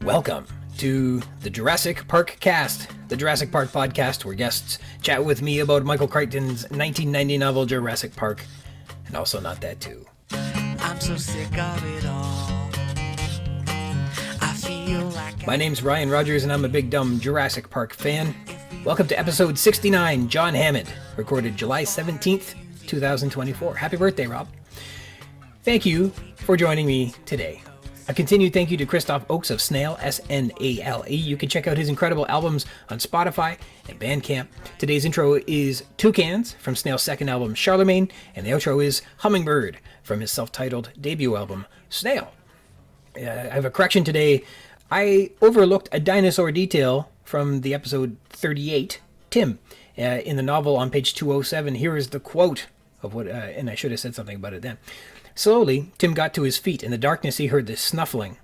Welcome to the Jurassic Park-Cast, the Jurassic Park podcast where guests chat with me about Michael Crichton's 1990 novel Jurassic Park, and also not that too. I'm so sick of it all. I feel like My name's Ryan Rogers and I'm a big dumb Jurassic Park fan. Welcome to episode 69, John Hammond, recorded July 17th, 2024. Happy birthday, Rob. Thank you for joining me today. A continued thank you to Christoph Oakes of Snail, S-N-A-L-E. You can check out his incredible albums on Spotify and Bandcamp. Today's intro is Toucans from Snail's second album, Charlemagne, and the outro is Hummingbird from his self-titled debut album, Snail. I have a correction today. I overlooked a dinosaur detail from the episode 38, Tim. In the novel on page 207, here is the quote of what, and I should have said something about it then. Slowly, Tim got to his feet. In the darkness, he heard this snuffling,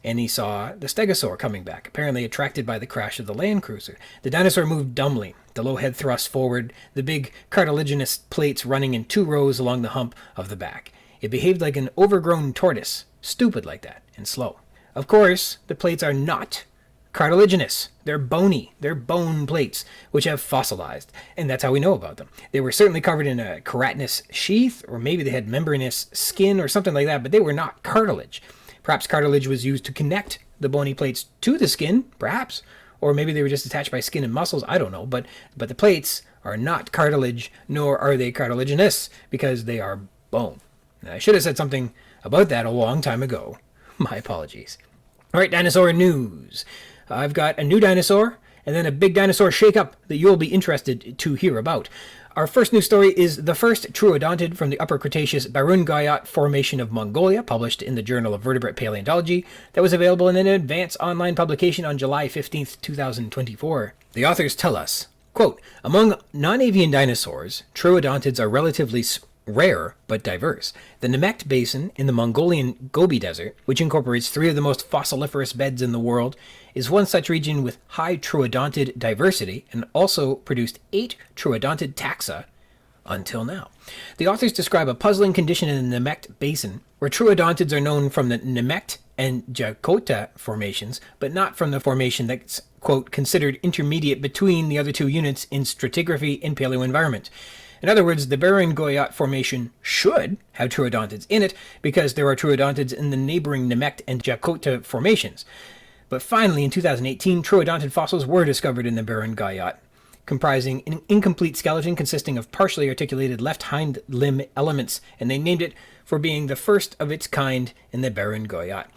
and he saw the stegosaur coming back, apparently attracted by the crash of the Land Cruiser. The dinosaur moved dumbly, the low head thrust forward, the big cartilaginous plates running in two rows along the hump of the back. It behaved like an overgrown tortoise, stupid like that, and slow. Of course, the plates are not cartilaginous. They're bony. They're bone plates, which have fossilized, and that's how we know about them. They were certainly covered in a keratinous sheath, or maybe they had membranous skin or something like that, but they were not cartilage. Perhaps cartilage was used to connect the bony plates to the skin, perhaps, or maybe they were just attached by skin and muscles, I don't know, but the plates are not cartilage, nor are they cartilaginous, because they are bone. Now, I should have said something about that a long time ago. My apologies. All right, dinosaur news. I've got a new dinosaur, and then a big dinosaur shake-up that you'll be interested to hear about. Our first news story is the first troodontid from the Upper Cretaceous Barun-Guyot Formation of Mongolia, published in the Journal of Vertebrate Paleontology, that was available in an advanced online publication on July 15th, 2024. The authors tell us, quote, among non-avian dinosaurs, troodontids are relatively rare but diverse. The Nemegt Basin in the Mongolian Gobi Desert, which incorporates three of the most fossiliferous beds in the world, is one such region with high troodontid diversity and also produced 8 troodontid taxa until now. The authors describe a puzzling condition in the Nemegt Basin where troodontids are known from the Nemegt and Jakota formations, but not from the formation that's, quote, considered intermediate between the other two units in stratigraphy and paleoenvironment. In other words, the Barun-Guyot Formation should have troodontids in it because there are troodontids in the neighboring Nemegt and Jakota formations. But finally, in 2018, troodontid fossils were discovered in the Barun-Guyot, comprising an incomplete skeleton consisting of partially articulated left hind limb elements, and they named it for being the first of its kind in the Barun-Guyot.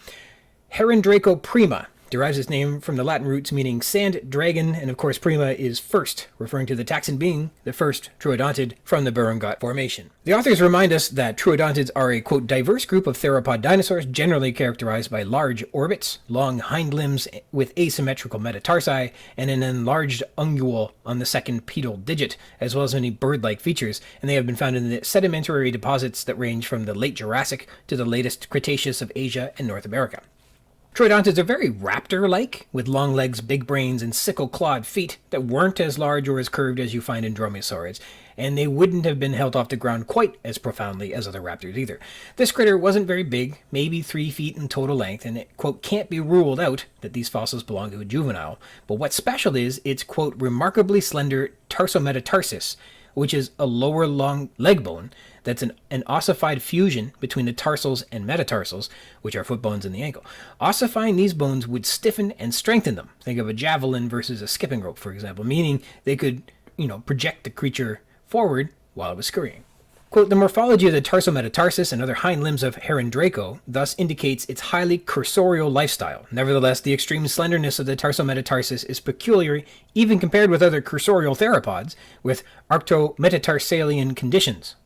Herondraco prima derives its name from the Latin roots meaning sand dragon, and of course prima is first, referring to the taxon being the first troodontid from the Barun-Guyot Formation. The authors remind us that troodontids are a, quote, diverse group of theropod dinosaurs generally characterized by large orbits, long hind limbs with asymmetrical metatarsi, and an enlarged ungule on the second pedal digit, as well as many bird-like features, and they have been found in the sedimentary deposits that range from the late Jurassic to the latest Cretaceous of Asia and North America. Troodontids are very raptor-like, with long legs, big brains, and sickle-clawed feet that weren't as large or as curved as you find in dromaeosaurids, and they wouldn't have been held off the ground quite as profoundly as other raptors either. This critter wasn't very big, maybe 3 feet in total length, and it, quote, can't be ruled out that these fossils belong to a juvenile, but what's special is its, quote, remarkably slender tarsometatarsus, which is a lower long leg bone that's an ossified fusion between the tarsals and metatarsals, which are foot bones in the ankle. Ossifying these bones would stiffen and strengthen them. Think of a javelin versus a skipping rope, for example, meaning they could, project the creature forward while it was scurrying. Quote, the morphology of the tarsometatarsus and other hind limbs of Herondraco thus indicates its highly cursorial lifestyle. Nevertheless, the extreme slenderness of the tarsometatarsus is peculiar even compared with other cursorial theropods with arctometatarsalien conditions.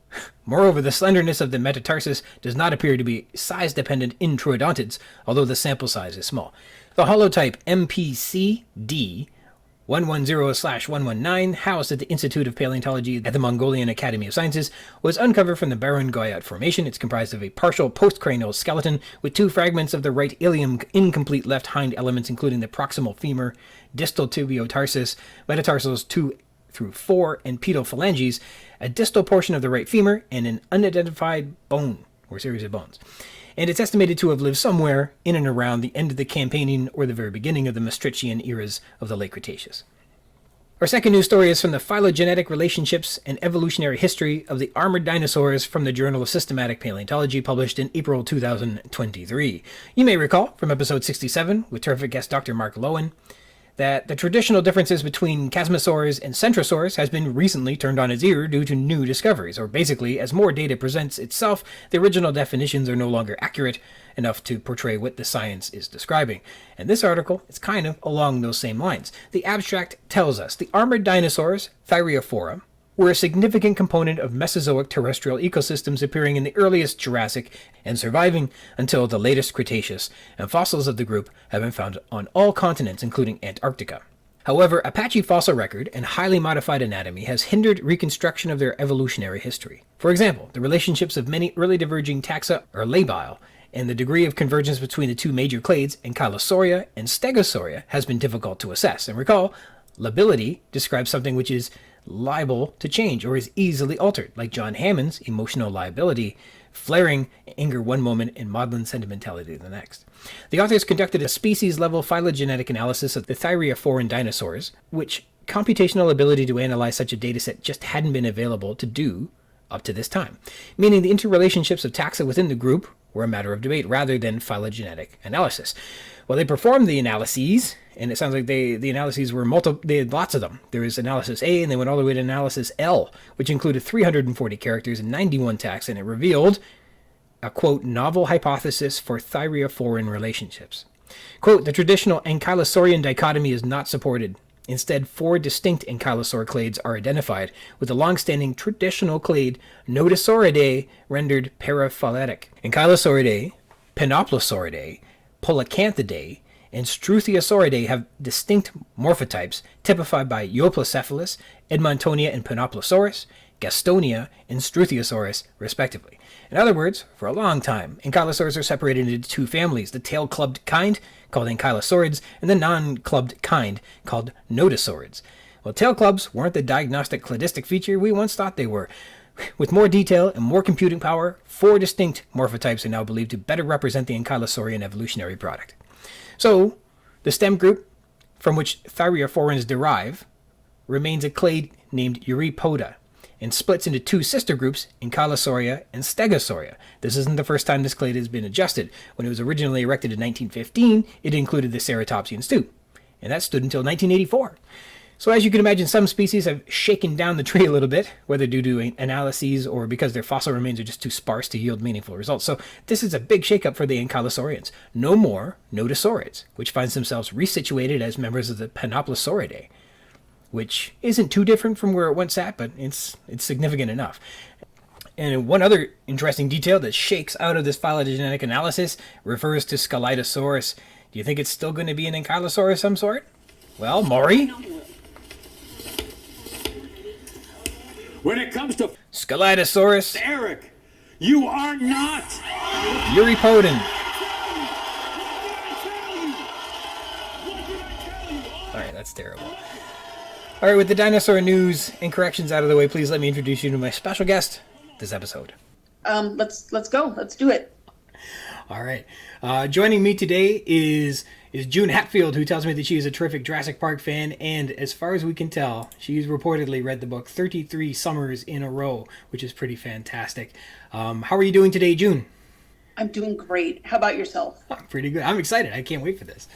Moreover, the slenderness of the metatarsus does not appear to be size-dependent in troodontids, although the sample size is small. The holotype MPCD 110/119, housed at the Institute of Paleontology at the Mongolian Academy of Sciences, was uncovered from the Barun-Guyot Formation. It's comprised of a partial postcranial skeleton with 2 fragments of the right ilium, incomplete left hind elements, including the proximal femur, distal tibiotarsus, metatarsals 2 through 4, and pedal phalanges, a distal portion of the right femur, and an unidentified bone, or series of bones. and it's estimated to have lived somewhere in and around the end of the Campanian or the very beginning of the Maastrichtian eras of the late Cretaceous. Our second news story is from the Phylogenetic Relationships and Evolutionary History of the Armored Dinosaurs from the Journal of Systematic Paleontology, published in April 2023. You may recall from episode 67 with terrific guest Dr. Mark Lowen that the traditional differences between chasmosaurs and centrosaurs has been recently turned on its ear due to new discoveries, or basically, as more data presents itself, the original definitions are no longer accurate enough to portray what the science is describing. And this article is kind of along those same lines. The abstract tells us the armored dinosaurs, Thyreophora, were a significant component of Mesozoic terrestrial ecosystems appearing in the earliest Jurassic and surviving until the latest Cretaceous, and fossils of the group have been found on all continents, including Antarctica. However, a patchy fossil record and highly modified anatomy has hindered reconstruction of their evolutionary history. For example, the relationships of many early diverging taxa are labile, and the degree of convergence between the two major clades, Ankylosauria and Stegosauria, has been difficult to assess. And recall, lability describes something which is liable to change or is easily altered, like John Hammond's emotional liability, flaring anger one moment and maudlin sentimentality the next. The authors conducted a species-level phylogenetic analysis of the Thyreophoran dinosaurs, which computational ability to analyze such a dataset just hadn't been available to do up to this time, meaning the interrelationships of taxa within the group were a matter of debate rather than phylogenetic analysis. Well, they performed the analyses, and it sounds like the analyses were they had lots of them. There was analysis A, and they went all the way to analysis L, which included 340 characters and 91 taxa, and it revealed a, quote, novel hypothesis for thyreophoran relationships. Quote, the traditional ankylosaurian dichotomy is not supported. Instead, 4 distinct ankylosaur clades are identified, with the long-standing traditional clade Nodosauridae rendered paraphyletic. Ankylosauridae, Penoplosauridae, Polycanthidae, and Struthiosauridae have distinct morphotypes typified by Euplocephalus, Edmontonia and Penoplosaurus, Gastonia, and Struthiosaurus, respectively. In other words, for a long time, ankylosaurs are separated into 2 families, the tail-clubbed kind, called ankylosaurids, and the non-clubbed kind, called nodosaurids. Well, tail clubs weren't the diagnostic cladistic feature we once thought they were. With more detail and more computing power, 4 distinct morphotypes are now believed to better represent the ankylosaurian evolutionary product. So, the stem group from which thyreophorans derive remains a clade named Eurypoda, and splits into 2 sister groups, Ankylosauria and Stegosauria. This isn't the first time this clade has been adjusted. When it was originally erected in 1915, it included the ceratopsians too, and that stood until 1984. So as you can imagine, some species have shaken down the tree a little bit, whether due to analyses or because their fossil remains are just too sparse to yield meaningful results. So this is a big shakeup for the Ankylosaurians. No more Nodosaurids, which finds themselves resituated as members of the Penoplosauridae, which isn't too different from where it once sat, but it's significant enough. And one other interesting detail that shakes out of this phylogenetic analysis refers to Scelidosaurus. Do you think it's still going to be an ankylosaur of some sort? Well, Maury? When it comes to Scelidosaurus, Eric, you are not Eurypodon. Alright, that's terrible. Alright, with the dinosaur news and corrections out of the way, please let me introduce you to my special guest this episode. Let's go. Let's do it. Alright. Joining me today is June Hatfield, who tells me that she is a terrific Jurassic Park fan, and as far as we can tell, she's reportedly read the book 33 summers in a row, which is pretty fantastic. How are you doing today, June? I'm doing great. How about yourself? Pretty good. I'm excited. I can't wait for this.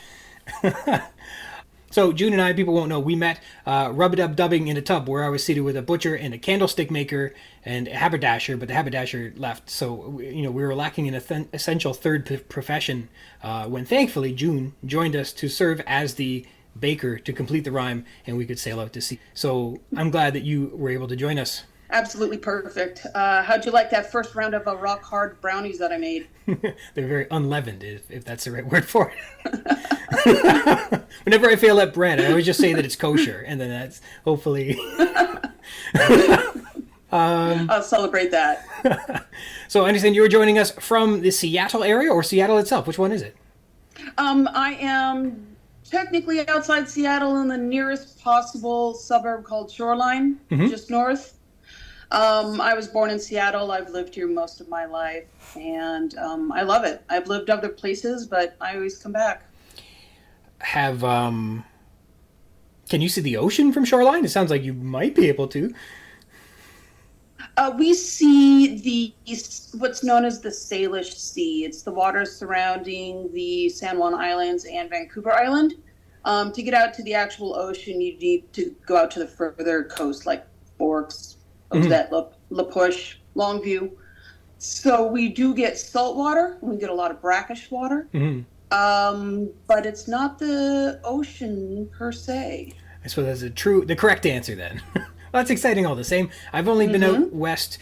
So, June and I, people won't know, we met rub-a-dub-dubbing in a tub where I was seated with a butcher and a candlestick maker and a haberdasher, but the haberdasher left. So, we were lacking an essential third profession when, thankfully, June joined us to serve as the baker to complete the rhyme, and we could sail out to sea. So, I'm glad that you were able to join us. Absolutely perfect. How'd you like that first round of rock-hard brownies that I made? They're very unleavened, if that's the right word for it. Whenever I fail at bread, I always just say that it's kosher, and then that's hopefully... I'll celebrate that. So I understand you're joining us from the Seattle area, or Seattle itself. Which one is it? I am technically outside Seattle in the nearest possible suburb called Shoreline, just north. I was born in Seattle. I've lived here most of my life, and I love it. I've lived other places, but I always come back. Can you see the ocean from shoreline? It sounds like you might be able to. We see what's known as the Salish Sea. It's the water surrounding the San Juan Islands and Vancouver Island. To get out to the actual ocean, you need to go out to the further coast, like Forks, Ozette, La Push, Longview. So we do get salt water. We get a lot of brackish water. But it's not the ocean per se. I suppose that's the correct answer then. Well, that's exciting all the same. I've only been out west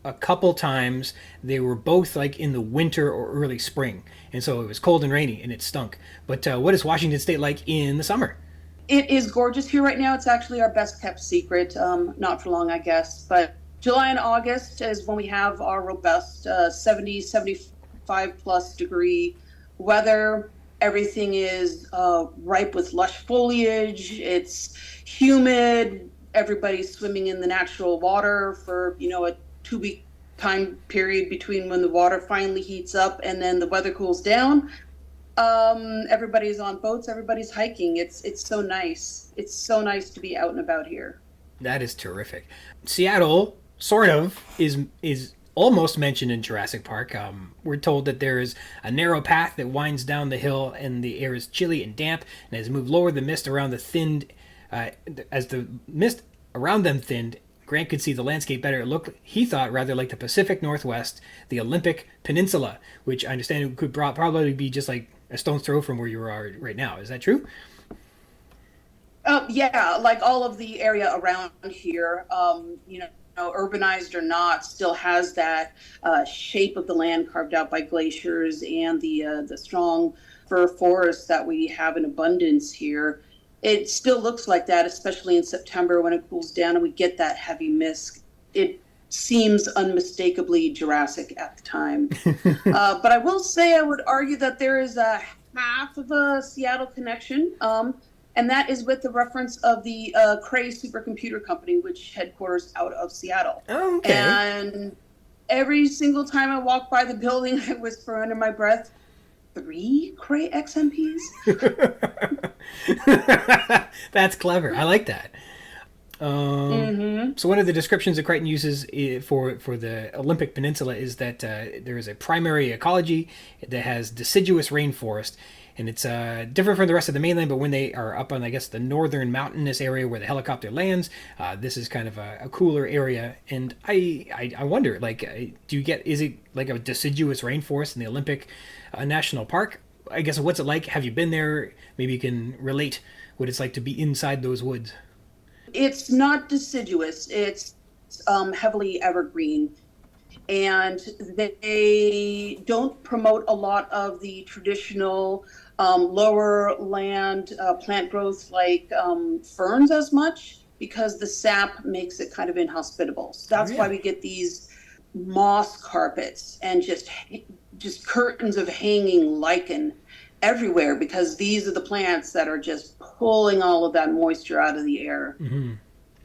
a couple times. They were both like in the winter or early spring. And so it was cold and rainy and it stunk. But what is Washington State like in the summer? It is gorgeous here right now. It's actually our best kept secret. Not for long, I guess. But July and August is when we have our robust 70, 75 plus degree weather. Everything is ripe with lush foliage. It's humid. Everybody's swimming in the natural water for, a 2-week time period between when the water finally heats up and then the weather cools down. Everybody's on boats. Everybody's hiking. It's so nice. It's so nice to be out and about here. That is terrific. Seattle sort of is almost mentioned in Jurassic Park. We're told that there is a narrow path that winds down the hill and the air is chilly and damp, and as it moved lower, the mist around as the mist around them thinned, Grant could see the landscape better. It looked, he thought, rather like the Pacific Northwest, the Olympic Peninsula, which I understand could probably be just like a stone's throw from where you are right now. Is that true? Yeah, like all of the area around here, urbanized or not, still has that shape of the land carved out by glaciers and the strong fir forests that we have in abundance here. It still looks like that, especially in September when it cools down and we get that heavy mist. It seems unmistakably Jurassic at the time. But I will say, I would argue that there is a half of a Seattle connection, and that is with the reference of the Cray Supercomputer Company, which headquarters out of Seattle. Oh, okay. And every single time I walk by the building, I whisper under my breath, 3 Cray XMPs? That's clever. I like that. So one of the descriptions that Crichton uses for the Olympic Peninsula is that there is a primary ecology that has deciduous rainforest, and it's different from the rest of the mainland, but when they are up on, I guess, the northern mountainous area where the helicopter lands, this is kind of a cooler area. And I wonder, is it like a deciduous rainforest in the Olympic National Park? I guess, what's it like? Have you been there? Maybe you can relate what it's like to be inside those woods. It's not deciduous. It's heavily evergreen. And they don't promote a lot of the traditional lower land plant growth like ferns as much, because the sap makes it kind of inhospitable. So that's why we get these moss carpets and just curtains of hanging lichen everywhere, because these are the plants that are just pulling all of that moisture out of the air. Mm-hmm.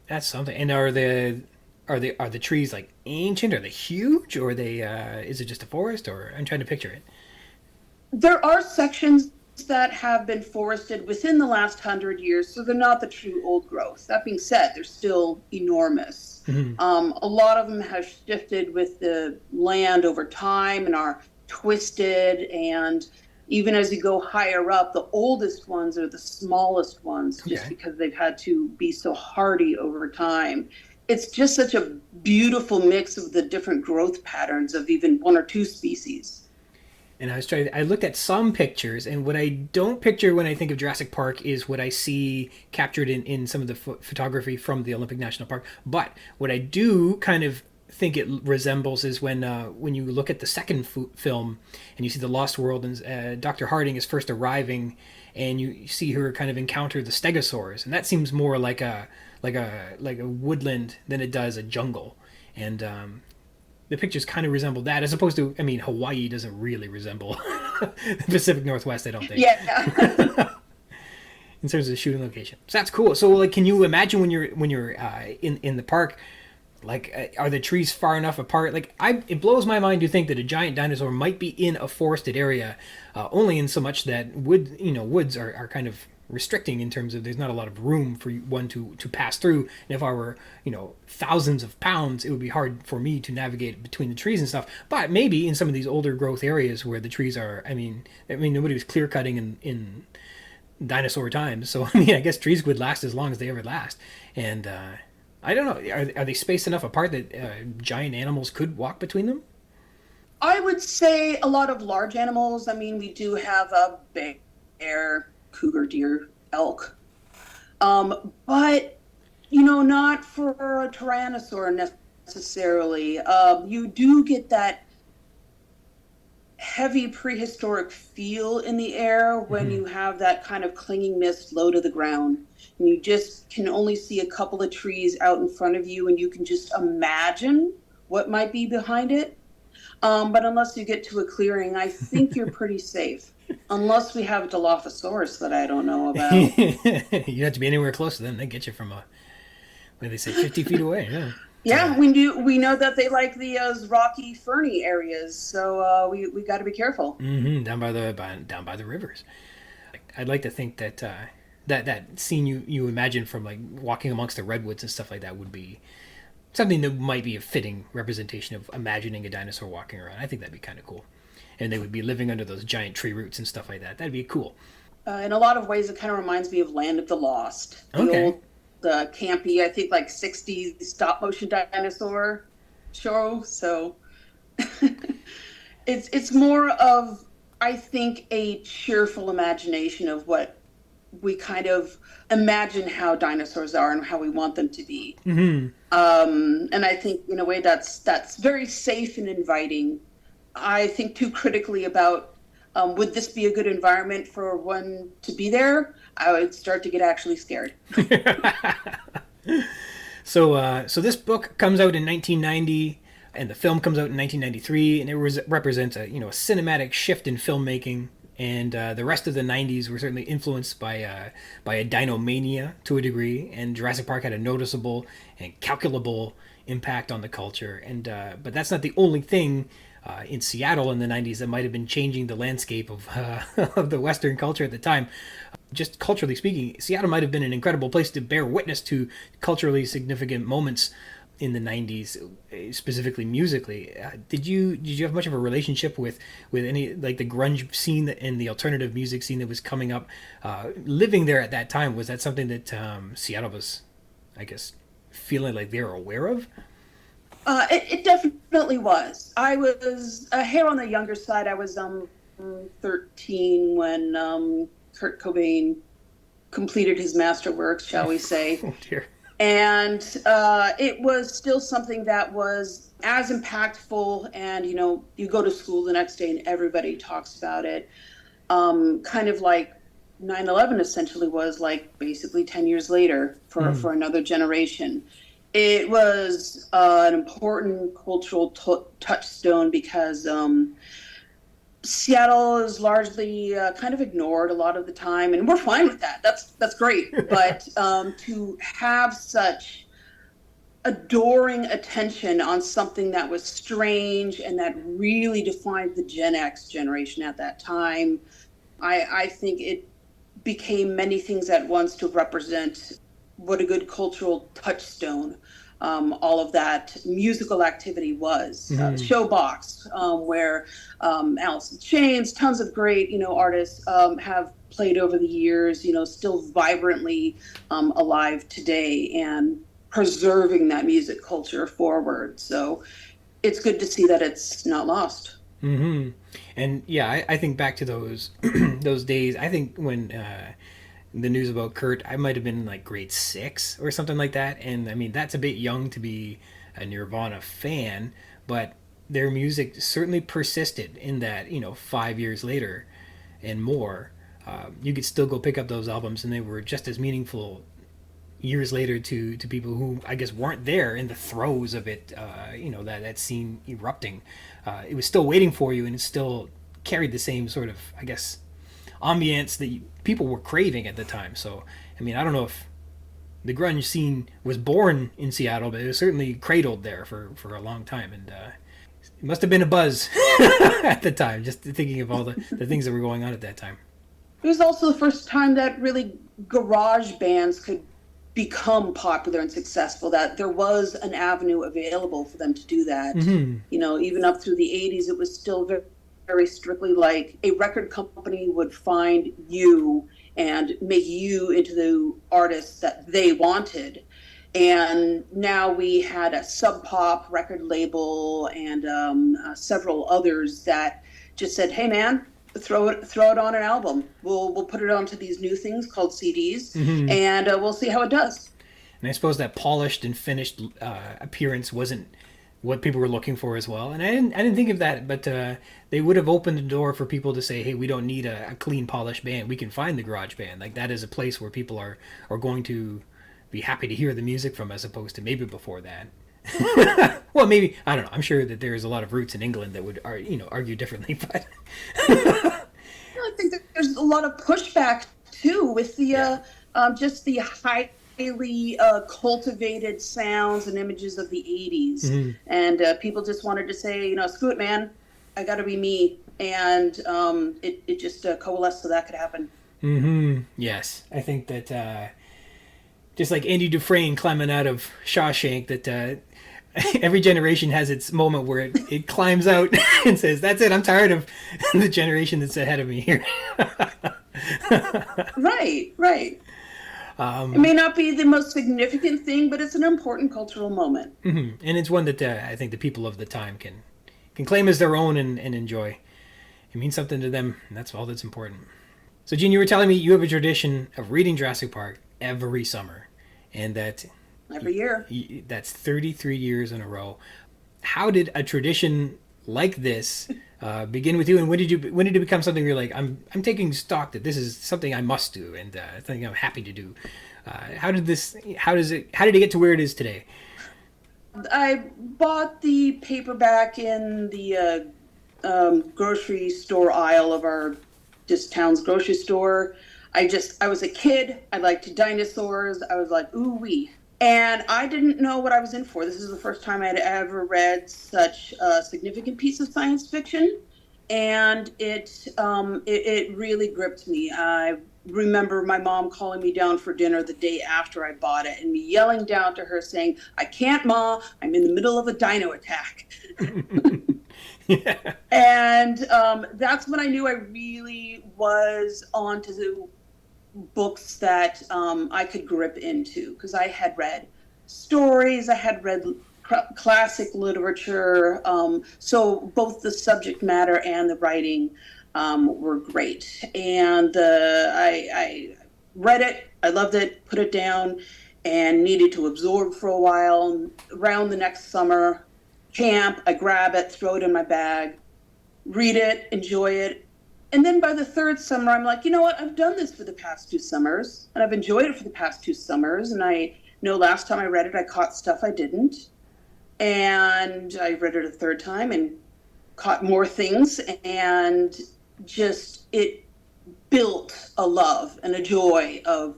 That's something. And are the trees like ancient? Are they huge? Or are they is it just a forest? Or I'm trying to picture it. There are sections that have been forested within the last 100 years, so they're not the true old growth. That being said, they're still enormous. Mm-hmm. A lot of them have shifted with the land over time and are twisted, and even as you go higher up, the oldest ones are the smallest ones, just because they've had to be so hardy over time. It's just such a beautiful mix of the different growth patterns of even 1 or 2 species. And I looked at some pictures, and what I don't picture when I think of Jurassic Park is what I see captured in some of the photography from the Olympic National Park. But what I do kind of think it resembles is when you look at the second film and you see the Lost World, and Dr. Harding is first arriving, and you see her kind of encounter the stegosaurs, and that seems more like a woodland than it does a jungle. And the pictures kind of resemble that, as opposed to, Hawaii doesn't really resemble the Pacific Northwest, I don't think. Yeah. In terms of the shooting location. So that's cool. So, can you imagine when you're in the park, Like, are the trees far enough apart? Like, it blows my mind to think that a giant dinosaur might be in a forested area, only in so much that woods are kind of restricting in terms of there's not a lot of room for one to pass through. And if I were, thousands of pounds, it would be hard for me to navigate between the trees and stuff. But maybe in some of these older growth areas where the trees are, I mean, nobody was clear cutting in dinosaur times. So, I guess trees would last as long as they ever last. And, I don't know. Are they spaced enough apart that giant animals could walk between them? I would say a lot of large animals. I mean, we do have a bear, cougar, deer, elk. But, not for a tyrannosaur necessarily. You do get that heavy prehistoric feel in the air when you have that kind of clinging mist low to the ground. And you just can only see a couple of trees out in front of you, and you can just imagine what might be behind it. But unless you get to a clearing, I think you're pretty safe. Unless we have a Dilophosaurus that I don't know about. You have to be anywhere close to them. They get you from what do they say, 50 feet away. Yeah. Yeah, we do. We know that they like the rocky, ferny areas, so we got to be careful. Down by the rivers. I'd like to think that that scene you imagine from like walking amongst the redwoods and stuff like that would be something that might be a fitting representation of imagining a dinosaur walking around. I think that'd be kind of cool, and they would be living under those giant tree roots and stuff like that. That'd be cool. In a lot of ways, it kind of reminds me of Land of the Lost. The old campy, I think, like 60s stop motion dinosaur show. So it's more of, I think, a cheerful imagination of what we kind of imagine how dinosaurs are and how we want them to be. And I think in a way that's very safe and inviting. I think too critically about would this be a good environment for one to be there? I would start to get actually scared. So this book comes out in 1990, and the film comes out in 1993, and it represents a cinematic shift in filmmaking. And the rest of the 90s were certainly influenced by a dinomania to a degree, and Jurassic Park had a noticeable and calculable impact on the culture. And but that's not the only thing in Seattle in the 90s that might have been changing the landscape of of the Western culture at the time. Just culturally speaking, Seattle might have been an incredible place to bear witness to culturally significant moments in the 90s, specifically musically. Did you have much of a relationship with any, like, the grunge scene and the alternative music scene that was coming up? Living there at that time, was that something that Seattle was, I guess, feeling like they were aware of? It definitely was. I was a hair on the younger side. I was 13 when Kurt Cobain completed his masterworks, shall we say. Oh, dear. And it was still something that was as impactful. And, you go to school the next day and everybody talks about it. Kind of like 9/11 essentially was, like, basically 10 years later for another generation. It was an important cultural touchstone because Seattle is largely kind of ignored a lot of the time, and we're fine with that. That's great. But to have such adoring attention on something that was strange and that really defined the Gen X generation at that time, I think it became many things at once to represent what a good cultural touchstone all of that musical activity was. Showbox, where Alice in Chains, tons of great, artists have played over the years, still vibrantly alive today and preserving that music culture forward. So it's good to see that it's not lost. Mm-hmm. And yeah, I think back to those those days. I think when the news about Kurt, I might have been in like grade 6 or something like that. And I mean, that's a bit young to be a Nirvana fan, but their music certainly persisted in that, 5 years later and more. You could still go pick up those albums and they were just as meaningful years later to people who, I guess, weren't there in the throes of it, that scene erupting. It was still waiting for you, and it still carried the same sort of, I guess, ambience that people were craving at the time. So, I mean, I don't know if the grunge scene was born in Seattle, but it was certainly cradled there for a long time, and it must have been a buzz at the time, just thinking of all the things that were going on at that time. It was also the first time that really garage bands could become popular and successful, that there was an avenue available for them to do that. Mm-hmm. You know, even up through the 80s, it was still very, very strictly like a record company would find you and make you into the artists that they wanted. And now we had a Sub Pop record label and several others that just said, "Hey, man, throw it on an album. We'll put it onto these new things called CDs, mm-hmm. and we'll see how it does." And I suppose that polished and finished appearance wasn't what people were looking for as well. And I didn't think of that, but they would have opened the door for people to say, "Hey, we don't need a clean, polished band. We can find the garage band. Like, that is a place where people are going to be happy to hear the music from, as opposed to maybe before that." Well, maybe, I don't know. I'm sure that there's a lot of roots in England that would argue differently, but I think that there's a lot of pushback too with the just the highly cultivated sounds and images of the 80s. Mm-hmm. And people just wanted to say, screw it, man, I gotta be me. And it just coalesced so that could happen. Mm-hmm. Yes, I think that just like Andy Dufresne climbing out of Shawshank, that every generation has its moment where it climbs out and says, "That's it, I'm tired of the generation that's ahead of me here." Right. It may not be the most significant thing, but it's an important cultural moment. Mm-hmm. And it's one that I think the people of the time can claim as their own and enjoy. It means something to them, and that's all that's important. So, Gene, you were telling me you have a tradition of reading Jurassic Park every summer, and that every year. That's 33 years in a row. How did a tradition like this begin with you, and when did it become something where you're like, I'm taking stock that this is something I must do, and something I'm happy to do? How did it get to where it is today? I bought the paperback in the grocery store aisle of our town's grocery store. I was a kid. I liked dinosaurs. I was like, ooh wee. And I didn't know what I was in for. This is the first time I'd ever read such a significant piece of science fiction. And it really gripped me. I remember my mom calling me down for dinner the day after I bought it and me yelling down to her saying, "I can't, Ma, I'm in the middle of a dino attack." Yeah. And that's when I knew I really was onto the books that I could grip into, because I had read stories, I had read classic literature, so both the subject matter and the writing were great. And I read it, I loved it, put it down, and needed to absorb for a while. Around the next summer camp, I grab it, throw it in my bag, read it, enjoy it. And then by the third summer, I'm like, you know what? I've done this for the past 2 summers, and I've enjoyed it for the past 2 summers. And I know last time I read it, I caught stuff I didn't. And I read it a third time and caught more things. And just, it built a love and a joy of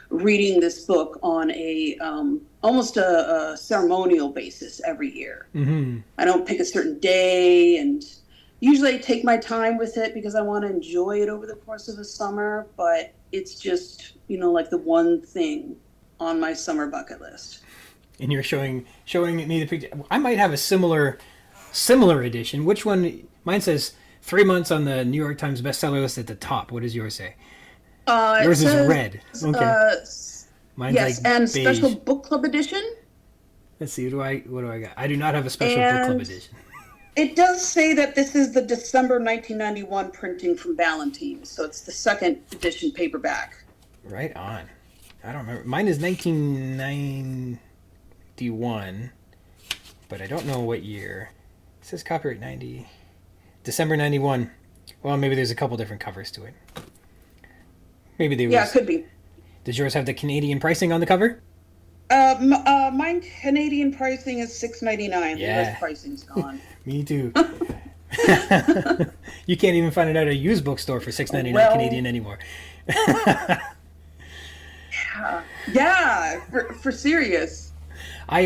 reading this book on a almost a ceremonial basis every year. Mm-hmm. I don't pick a certain day, and usually I take my time with it because I want to enjoy it over the course of the summer, but it's just, like the one thing on my summer bucket list. And you're showing me the picture. I might have a similar edition. Which one? Mine says 3 months on the New York Times bestseller list at the top. What does yours say? Yours is red. Okay. Mine's yes, like and beige. Special book club edition. Let's see. What do I got? I do not have a special book club edition. It does say that this is the December 1991 printing from Ballantine, so it's the second edition paperback. Right on. I don't remember. Mine is 1991, but I don't know what year. It says copyright December 91. Well, maybe there's a couple different covers to it. Maybe they. Yeah, it could be. Does yours have the Canadian pricing on the cover? Mine Canadian pricing is $6.99. Yeah. The US pricing's gone. Me too. You can't even find it at a used bookstore for $6.99 Canadian anymore. Yeah. Yeah, for serious. I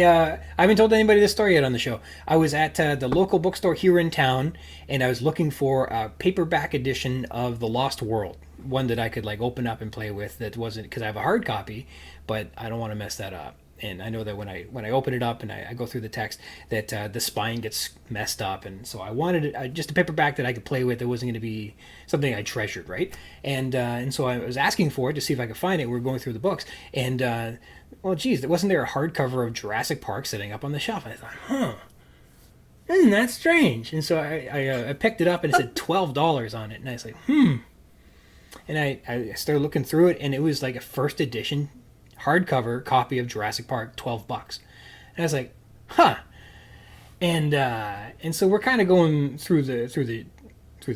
haven't told anybody this story yet on the show. I was at the local bookstore here in town, and I was looking for a paperback edition of The Lost World, one that I could like open up and play with. That wasn't because I have a hard copy, but I don't want to mess that up. And I know that when I open it up and I go through the text, that the spine gets messed up, and so I wanted just a paperback that I could play with. That wasn't going to be something I treasured, right? And so I was asking for it to see if I could find it. We were going through the books, and well, geez, wasn't there a hardcover of Jurassic Park sitting up on the shelf? And I thought, isn't that strange? And so I picked it up, and it said $12 on it, and I was like, And I started looking through it, and it was like a first edition hardcover copy of Jurassic Park, $12. And I was like, and so we're kind of going through the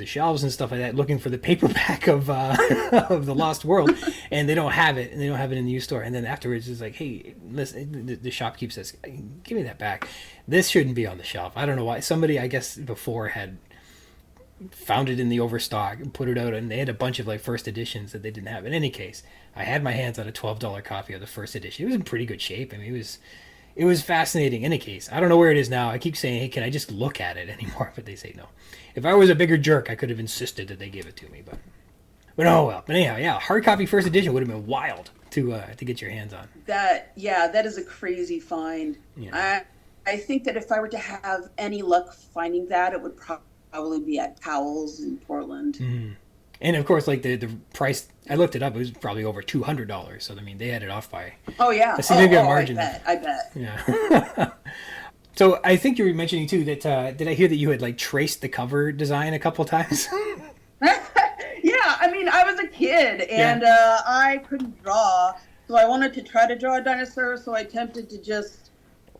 shelves and stuff like that, looking for the paperback of of The Lost World, and they don't have it, and they don't have it in the used store. And then afterwards, it's like, hey, listen, the shopkeep says, give me that back. This shouldn't be on the shelf. I don't know why. Somebody, I guess, before had found it in the overstock and put it out, and they had a bunch of like first editions that they didn't have. In any case, I had my hands on a $12 copy of the first edition. It was in pretty good shape. I mean, it was fascinating. In any case, I don't know where it is now. I keep saying, hey, can I just look at it anymore? But they say no. If I was a bigger jerk, I could have insisted that they give it to me. But oh well. But anyhow, yeah, hard copy first edition would have been wild to get your hands on. That is a crazy find. Yeah. I think that if I were to have any luck finding that, it would probably be at Powell's in Portland. Mm-hmm. And of course, like the price, I looked it up. It was probably over $200. So I mean, they had it off by a significant margin. I bet. Yeah. So I think you were mentioning too that did I hear that you had like traced the cover design a couple times? Yeah, I mean, I was a kid and I couldn't draw, so I wanted to try to draw a dinosaur. So I attempted to just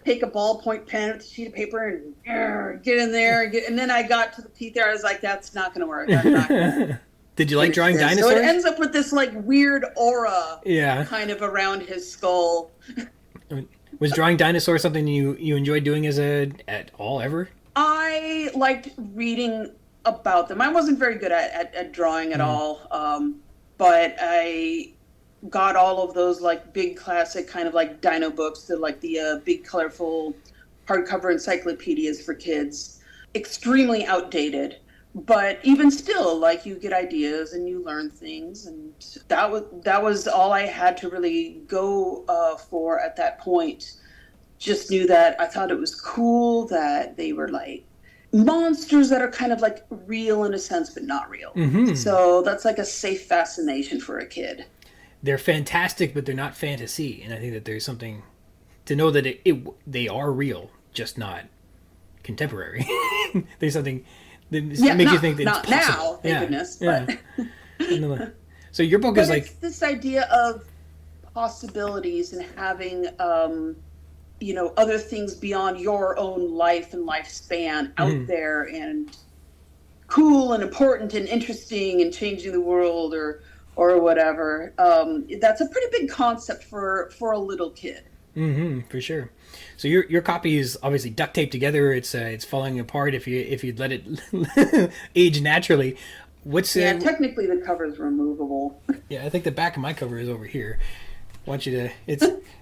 take a ballpoint pen with a sheet of paper and get in there, and then I got to the teeth there. I was like, that's not going to work. I'm not gonna Did you like drawing dinosaurs? So it ends up with this like weird aura, yeah, kind of around his skull. Was drawing dinosaurs something you enjoyed doing at all ever? I liked reading about them. I wasn't very good at drawing at all, but I got all of those like big classic kind of like dino books, the big colorful hardcover encyclopedias for kids. Extremely outdated, but even still, like, you get ideas and you learn things, and that was all I had to really go for at that point. Just knew that I thought it was cool that they were like monsters that are kind of like real in a sense, but not real. Mm-hmm. So that's like a safe fascination for a kid. They're fantastic, but they're not fantasy, and I think that there's something to know that they are real, just not contemporary. There's something that makes you think that not it's possible. Now, thank goodness. Yeah. But so your book is like this idea of possibilities and having other things beyond your own life and lifespan out there, and cool and important and interesting and changing the world or whatever. That's a pretty big concept for a little kid. Mm-hmm, for sure. So your copy is obviously duct taped together. It's falling apart if you'd let it age naturally. Technically the cover is removable. Yeah, I think the back of my cover is over here. I want you to.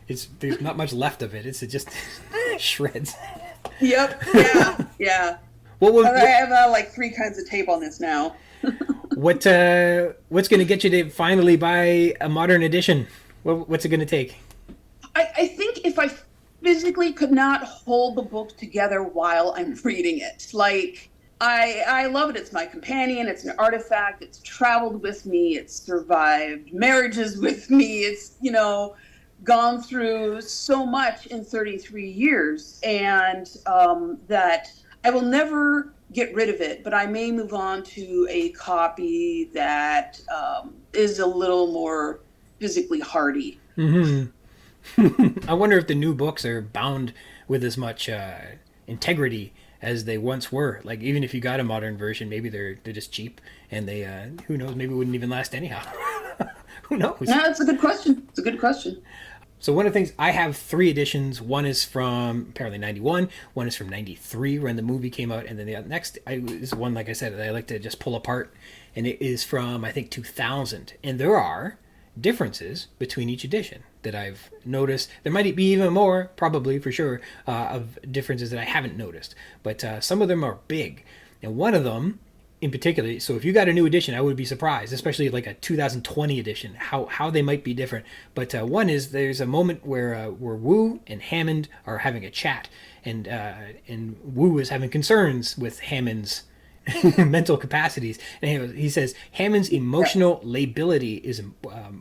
It's there's not much left of it. It just shreds. Yep. Yeah. I have like 3 kinds of tape on this now. What's going to get you to finally buy a modern edition? What's it going to take? I think if I physically could not hold the book together while I'm reading it. Like, I love it. It's my companion. It's an artifact. It's traveled with me. It's survived marriages with me. It's, gone through so much in 33 years. And that I will never get rid of it, but I may move on to a copy that is a little more physically hardy. Mm-hmm. I wonder if the new books are bound with as much integrity as they once were. Like, even if you got a modern version, maybe they're just cheap, and they who knows, maybe it wouldn't even last anyhow. Who knows? Yeah, that's a good question. It's a good question. So one of the things, I have 3 editions. One is from apparently 91. One is from 93 when the movie came out. And then the next is one, like I said, that I like to just pull apart. And it is from, I think, 2000. And there are, differences between each edition that I've noticed. There might be even more, probably for sure, of differences that I haven't noticed. But some of them are big. And one of them in particular, so if you got a new edition, I would be surprised, especially like a 2020 edition, how they might be different. But one is there's a moment where Wu and Hammond are having a chat, and Wu is having concerns with Hammond's mental capacities, and he says Hammond's emotional lability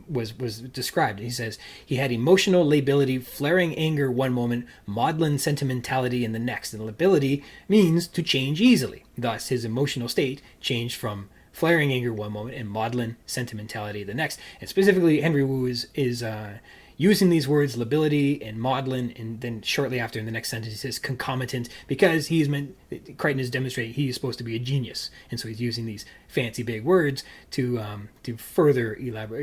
was described. He says he had emotional lability, flaring anger one moment, maudlin sentimentality in the next, and lability means to change easily. Thus, his emotional state changed from flaring anger one moment and maudlin sentimentality the next. And specifically, Henry Wu is using these words lability and maudlin, and then shortly after in the next sentence he says concomitant, because Crichton has demonstrated he is supposed to be a genius, and so he's using these fancy big words to further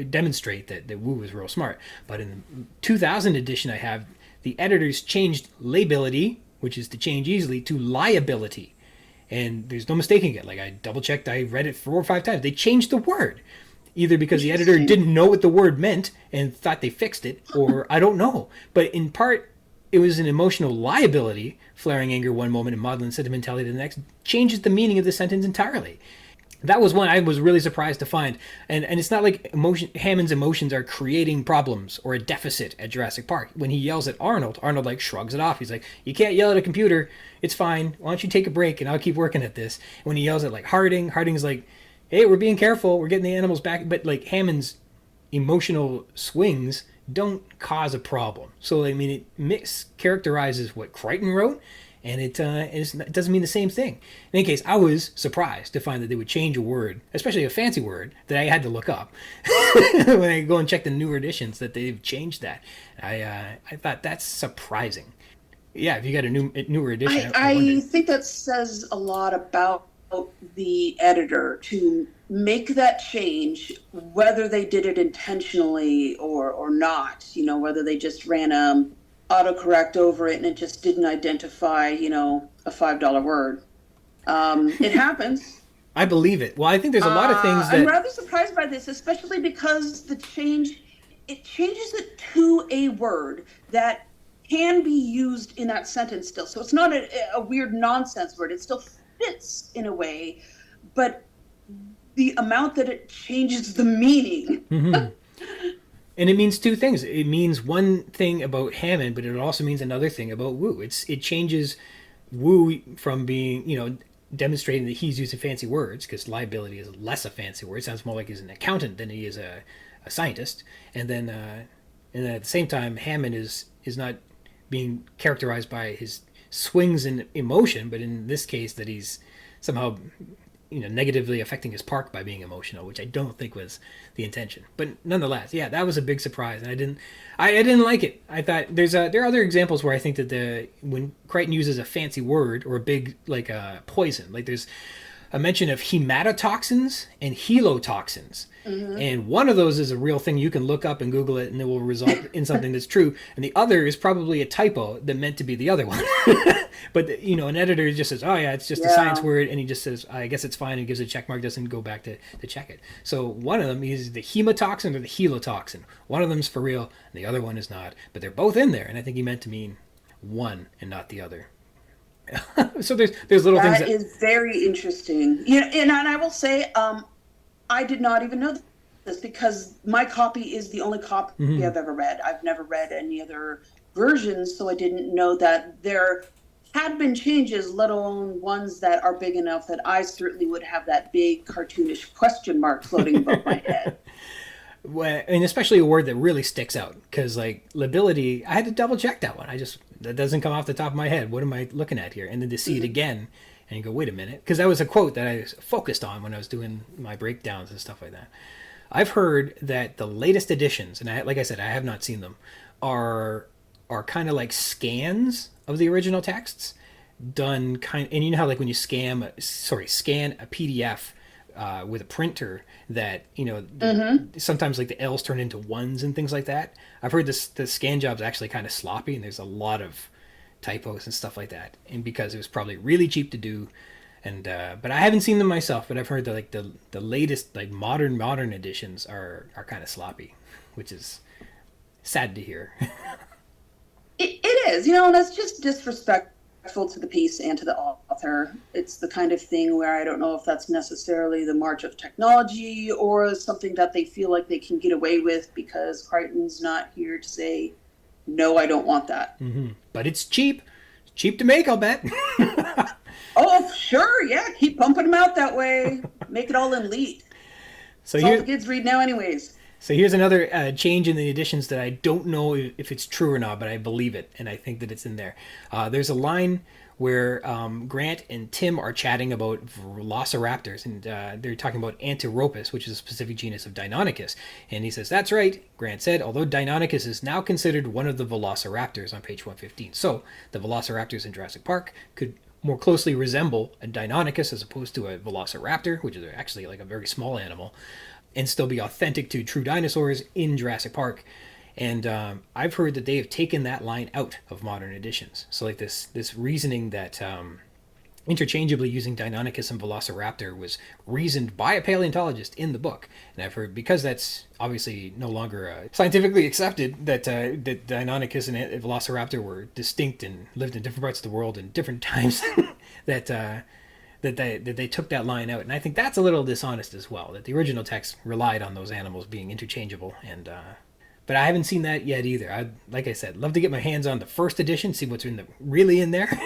demonstrate that Wu was real smart. But in the 2000 edition, I have the editors changed lability, which is to change easily, to liability, and there's no mistaking it. Like, I double checked, I read it 4 or 5 times. They changed the word. Either because the editor didn't know what the word meant and thought they fixed it, or I don't know. But in part, it was an emotional liability, flaring anger one moment and maudlin sentimentality the next, changes the meaning of the sentence entirely. That was one I was really surprised to find. And it's not like Hammond's emotions are creating problems or a deficit at Jurassic Park. When he yells at Arnold like shrugs it off. He's like, you can't yell at a computer. It's fine. Why don't you take a break and I'll keep working at this. And when he yells at like Harding's like, hey, we're being careful, we're getting the animals back. But like Hammond's emotional swings don't cause a problem. So I mean, it mischaracterizes what Crichton wrote, and it doesn't mean the same thing. In any case, I was surprised to find that they would change a word, especially a fancy word that I had to look up when I go and check the newer editions, that they've changed that. I thought that's surprising. Yeah, if you got a newer edition, I think that says a lot about the editor to make that change, whether they did it intentionally or not, whether they just ran autocorrect over it and it just didn't identify, a $5 word. It happens. I believe it. Well, I think there's a lot of things that... I'm rather surprised by this, especially because it changes it to a word that can be used in that sentence still. So it's not a weird nonsense word. It still fits in a way, but the amount that it changes the meaning. Mm-hmm. And it means two things. It means one thing about Hammond, but it also means another thing about Wu. It changes Wu from being, demonstrating that he's using fancy words, because liability is less a fancy word. It sounds more like he's an accountant than he is a scientist. And then at the same time, Hammond is not being characterized by his swings in emotion, but in this case that he's somehow negatively affecting his park by being emotional, which I don't think was the intention. But nonetheless, yeah, that was a big surprise, and I didn't like it. I thought there are other examples where I think that when Crichton uses a fancy word or a big poison, like there's a mention of hematotoxins and helotoxins. Mm-hmm. And one of those is a real thing. You can look up and Google it and it will result in something that's true. And the other is probably a typo that meant to be the other one. But, an editor just says, oh yeah, it's just a science word. And he just says, I guess it's fine, and gives a check mark, doesn't go back to check it. So one of them is the hematoxin or the helotoxin. One of them's for real and the other one is not. But they're both in there. And I think he meant to mean one and not the other. So there's little things that is very interesting. And I will say, I did not even know this because my copy is the only copy I've ever read. I've never read any other versions, so I didn't know that there had been changes, let alone ones that are big enough that I certainly would have that big cartoonish question mark floating above my head. Well, and especially a word that really sticks out, because like lability, I had to double check that one. That doesn't come off the top of my head. What am I looking at here? And then to see it again and you go, wait a minute, because that was a quote that I focused on when I was doing my breakdowns and stuff like that. I've heard that the latest editions, and like I said, I have not seen them, are kind of like scans of the original texts done and you know how like when you scan a PDF with a printer that sometimes like the L's turn into ones and things like that. I've heard the scan job's actually kind of sloppy and there's a lot of typos and stuff like that, and because it was probably really cheap to do, And but I haven't seen them myself, but I've heard that like the latest like modern editions are kind of sloppy, which is sad to hear. It is, and that's just disrespectful to the piece and to the author. It's the kind of thing where I don't know if that's necessarily the march of technology or something that they feel like they can get away with because Crichton's not here to say, no, I don't want that. Mm-hmm. But it's cheap to make, I'll bet. Oh, sure, yeah, keep pumping them out that way. Make it all in lead. So all the kids read now anyways. So here's another change in the editions that I don't know if it's true or not, but I believe it, and I think that it's in there. There's a line where Grant and Tim are chatting about velociraptors, and they're talking about Antiropus, which is a specific genus of Deinonychus. And he says, that's right, Grant said, although Deinonychus is now considered one of the velociraptors on page 115. So the velociraptors in Jurassic Park could more closely resemble a Deinonychus as opposed to a velociraptor, which is actually like a very small animal, and still be authentic to true dinosaurs in Jurassic Park. And I've heard that they have taken that line out of modern editions. So like this reasoning that interchangeably using Deinonychus and Velociraptor was reasoned by a paleontologist in the book. And I've heard, because that's obviously no longer scientifically accepted, that Deinonychus and Velociraptor were distinct and lived in different parts of the world in different times, that they took that line out. And I think that's a little dishonest as well, that the original text relied on those animals being interchangeable. And but I haven't seen that yet either. I'd, like I said, love to get my hands on the first edition, see what's really in there,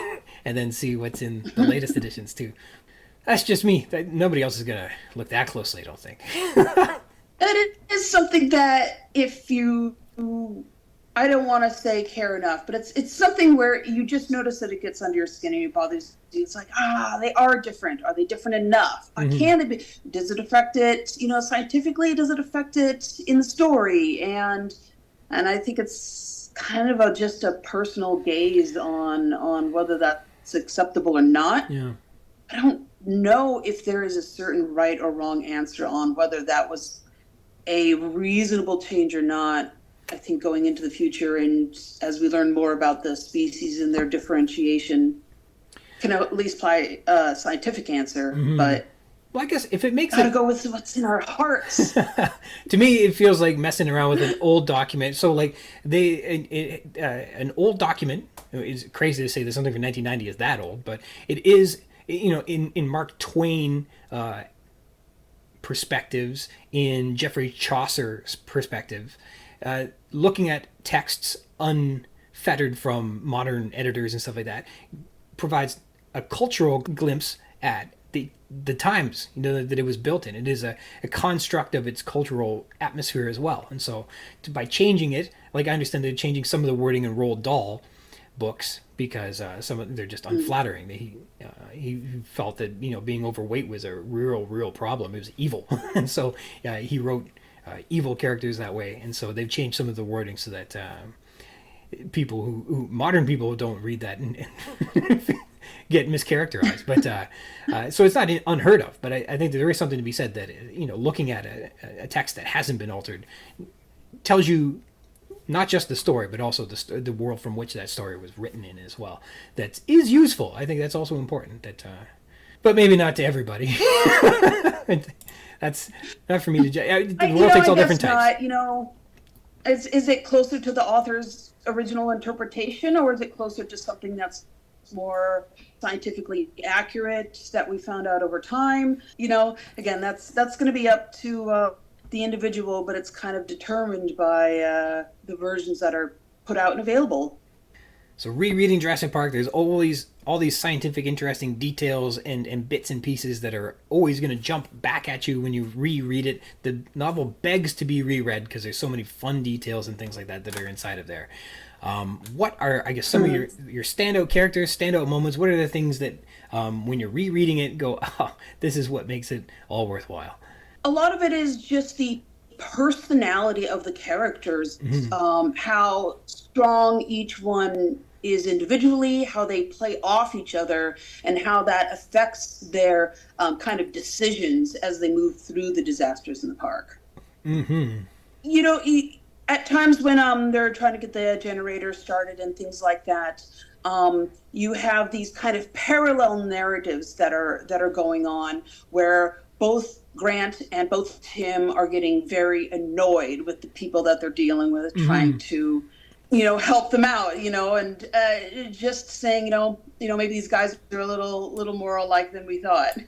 and then see what's in the latest editions too. That's just me. Nobody else is going to look that closely, I don't think. It is something that if you, I don't want to say care enough, but it's something where you just notice that it gets under your skin and it bothers you. It's like, they are different. Are they different enough? Mm-hmm. Can it be? Does it affect it, scientifically? Does it affect it in the story? And I think it's kind of just a personal gaze on whether that's acceptable or not. Yeah. I don't know if there is a certain right or wrong answer on whether that was a reasonable change or not. I think going into the future, and as we learn more about the species and their differentiation, can at least apply a scientific answer. Mm-hmm. But well, I guess if it makes gotta go with what's in our hearts. To me, it feels like messing around with an old document. So, like an old document is crazy to say that something from 1990 is that old, but it is. In Mark Twain perspectives, in Geoffrey Chaucer's perspective. Looking at texts unfettered from modern editors and stuff like that provides a cultural glimpse at the times that it was built in. It is a construct of its cultural atmosphere as well. And so by changing it, like I understand they're changing some of the wording in Roald Dahl books because they're just unflattering. He felt that being overweight was a real problem. It was evil, and so he wrote evil characters that way, and so they've changed some of the wording so that people who modern people don't read that and get mischaracterized. But so it's not unheard of. But I think there is something to be said that looking at a text that hasn't been altered tells you not just the story, but also the world from which that story was written in as well. That is useful. I think that's also important. But maybe not to everybody. That's not for me to judge. The world takes all different types. Is it closer to the author's original interpretation, or is it closer to something that's more scientifically accurate that we found out over time? Again, that's going to be up to the individual, but it's kind of determined by the versions that are put out and available. So rereading Jurassic Park, there's always all these scientific interesting details and bits and pieces that are always going to jump back at you when you reread it. The novel begs to be reread because there's so many fun details and things like that are inside of there. What are, I guess, some of your standout characters, standout moments? What are the things that when you're rereading it go, this is what makes it all worthwhile? A lot of it is just the personality of the characters, how strong each one is individually, how they play off each other, and how that affects their kind of decisions as they move through the disasters in the park. Mm-hmm. At times when they're trying to get the generator started and things like that, you have these kind of parallel narratives that are going on where both Grant and both Tim are getting very annoyed with the people that they're dealing with, trying to, help them out, and just saying, maybe these guys are a little more alike than we thought.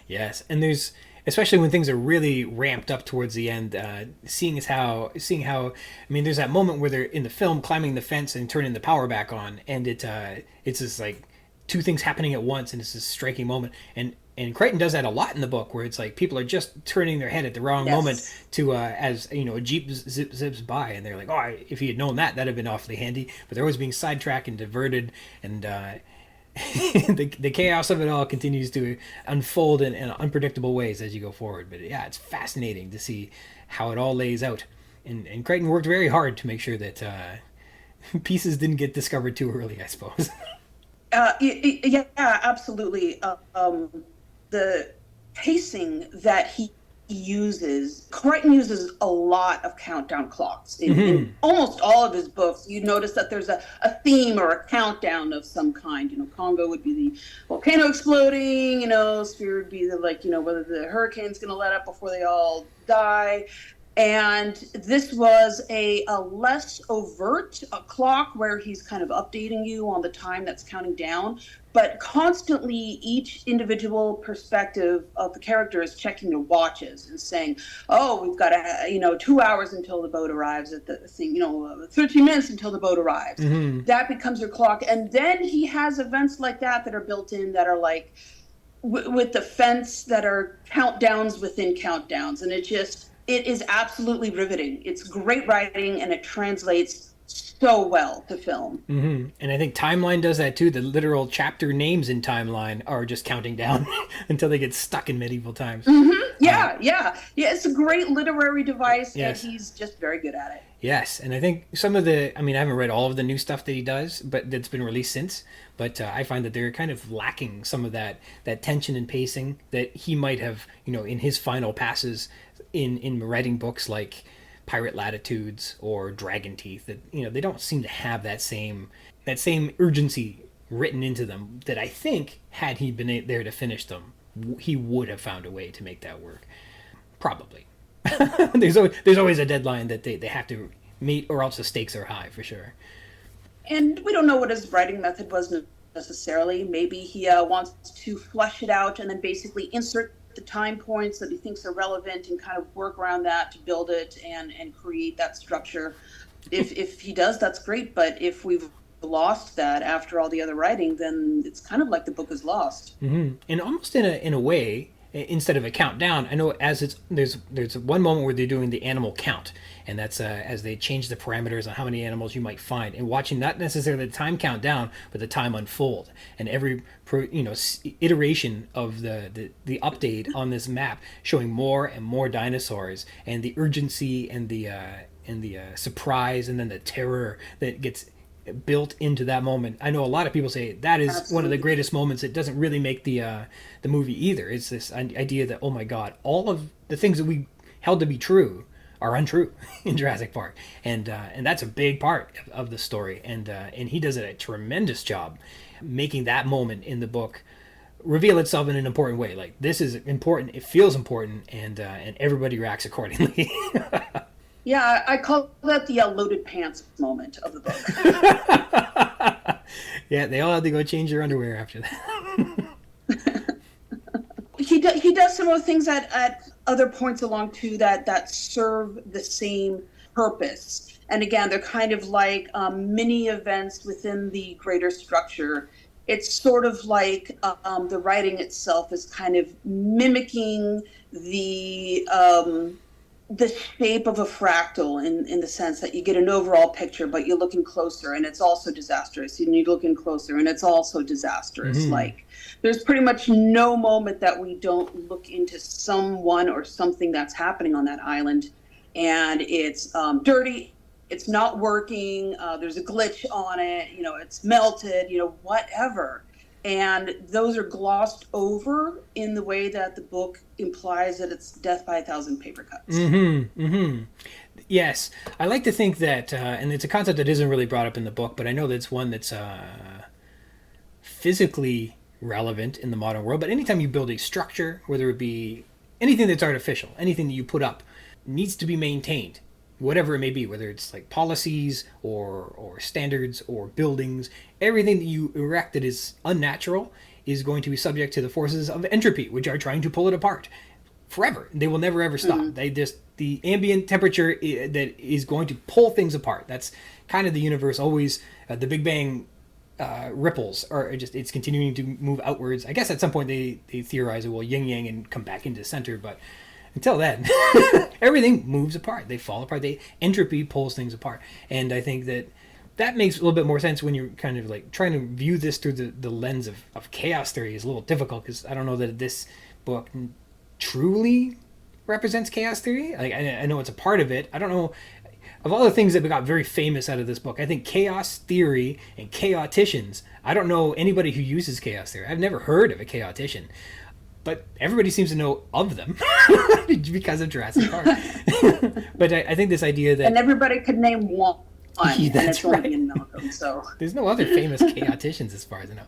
Yes, and there's, especially when things are really ramped up towards the end, seeing how I mean, there's that moment where they're in the film climbing the fence and turning the power back on, and it's just like two things happening at once, and it's this striking moment. And Crichton does that a lot in the book, where it's like people are just turning their head at the wrong moment to as a jeep zips by, and they're like, oh, if he had known that'd have been awfully handy. But they're always being sidetracked and diverted, and the chaos of it all continues to unfold in unpredictable ways as you go forward. But yeah, it's fascinating to see how it all lays out. And Crichton worked very hard to make sure that pieces didn't get discovered too early, I suppose. Yeah, absolutely. The pacing that he uses, Crichton uses a lot of countdown clocks in almost all of his books. You notice that there's a theme or a countdown of some kind. Congo would be the volcano exploding, Sphere would be the, whether the hurricane's going to let up before they all die. And this was a less overt clock where he's kind of updating you on the time that's counting down, but constantly each individual perspective of the character is checking their watches and saying, oh, we've got 2 hours until the boat arrives at the thing, 13 minutes until the boat arrives. That becomes your clock. And then he has events like that are built in that are like with the fence that are countdowns within countdowns. And it is absolutely riveting. It's great writing, and it translates so well to film. And I think Timeline does that too. The literal chapter names in Timeline are just counting down until they get stuck in medieval times. Yeah. It's a great literary device, and he's just very good at it. Yes, and I think some of I haven't read all of the new stuff that he does, but that's been released since. But I find that they're kind of lacking some of that tension and pacing that he might have, in his final passes in writing books like Pirate Latitudes or Dragon Teeth. That they don't seem to have that same urgency written into them. That I think had he been there to finish them, he would have found a way to make that work. Probably. There's always a deadline that they have to meet, or else the stakes are high for sure. And we don't know what his writing method was necessarily. Maybe he wants to flesh it out and then basically insert the time points that he thinks are relevant and kind of work around that to build it and create that structure. If he does, that's great. But if we've lost that after all the other writing, then it's kind of like the book is lost. And almost in a way, instead of a countdown, I know there's one moment where they're doing the animal count, and that's as they change the parameters on how many animals you might find, and watching not necessarily the time count down, but the time unfold, and every iteration of the update on this map showing more and more dinosaurs, and the urgency and the surprise, and then the terror that gets built into that moment. I know a lot of people say that is Absolutely. One of the greatest moments. It doesn't really make the movie either. It's this idea that, oh my God, all of the things that we held to be true are untrue in Jurassic Park, and that's a big part of the story. And he does a tremendous job making that moment in the book reveal itself in an important way. Like, this is important. It feels important, and everybody reacts accordingly. Yeah, I call that the loaded pants moment of the book. Yeah, they all had to go change their underwear after that. He does similar things at other points along too that serve the same purpose. And again, they're kind of like mini events within the greater structure. It's sort of like the writing itself is kind of mimicking the shape of a fractal in the sense that you get an overall picture, but you're looking closer and it's also disastrous. And you're looking closer and it's also disastrous. Like, there's pretty much no moment that we don't look into someone or something that's happening on that island. And it's dirty. It's not working. There's a glitch on it. It's melted, whatever. And those are glossed over in the way that the book implies that it's death by 1,000 paper cuts. Yes, I like to think that, and it's a concept that isn't really brought up in the book, but I know that's one that's physically relevant in the modern world. But anytime you build a structure, whether it be anything that's artificial, anything that you put up, needs to be maintained, whatever it may be, whether it's like policies or standards or buildings. Everything that you erect that is unnatural is going to be subject to the forces of entropy, which are trying to pull it apart forever. They will never ever stop. They just, the ambient temperature that is going to pull things apart. That's kind of the universe always. The Big Bang ripples are just, it's continuing to move outwards. I guess at some point they theorize it will yin yang and come back into the center, but until then, everything moves apart. They fall apart. Entropy pulls things apart. And I think that makes a little bit more sense when you're kind of like trying to view this through the lens of chaos theory is a little difficult, because I don't know that this book truly represents chaos theory. Like I know it's a part of it. I don't know. Of all the things that got very famous out of this book, I think chaos theory and chaoticians, I don't know anybody who uses chaos theory. I've never heard of a chaotician. But everybody seems to know of them because of Jurassic Park. But I think this idea that... And everybody could name one. Yeah, that's right. Only in Malcolm, so. There's no other famous chaoticians as far as I know.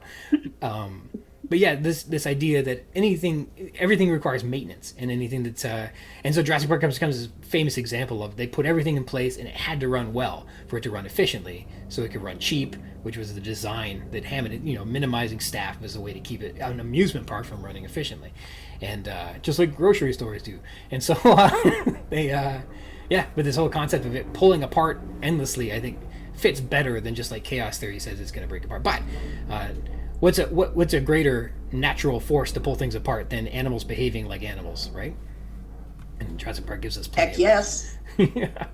But yeah, this idea that everything requires maintenance, and anything that's... and so Jurassic Park becomes a famous example of they put everything in place and it had to run well for it to run efficiently, so it could run cheap, which was the design that Hammond, minimizing staff was a way to keep it an amusement park from running efficiently. And just like grocery stores do. And so but this whole concept of it pulling apart endlessly, I think, fits better than just like chaos theory says it's going to break apart. But what's a greater natural force to pull things apart than animals behaving like animals, right? And Jurassic Park gives us plenty. Heck yes. Yeah.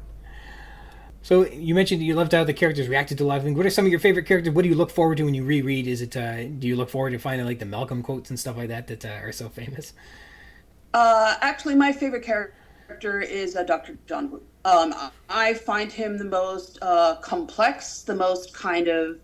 So you mentioned you loved how the characters reacted to a lot of things. What are some of your favorite characters? What do you look forward to when you reread? Is it do you look forward to finding like the Malcolm quotes and stuff like that are so famous? Actually, my favorite character is Dr. John Woo. I find him the most complex, the most kind of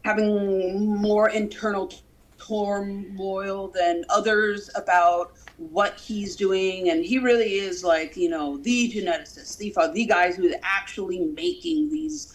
having more internal turmoil than others about what he's doing, and he really is like, the geneticist, the guy who's actually making these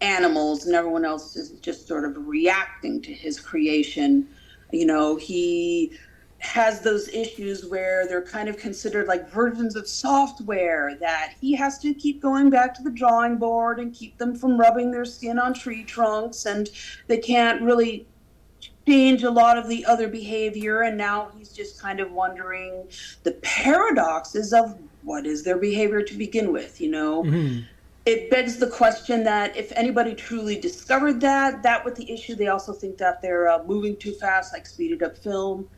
animals, and everyone else is just sort of reacting to his creation. He has those issues where they're kind of considered like versions of software that he has to keep going back to the drawing board and keep them from rubbing their skin on tree trunks, and they can't really change a lot of the other behavior. And now he's just kind of wondering the paradoxes of what is their behavior to begin with. It begs the question that if anybody truly discovered that with the issue, they also think that they're moving too fast, like speeded up film.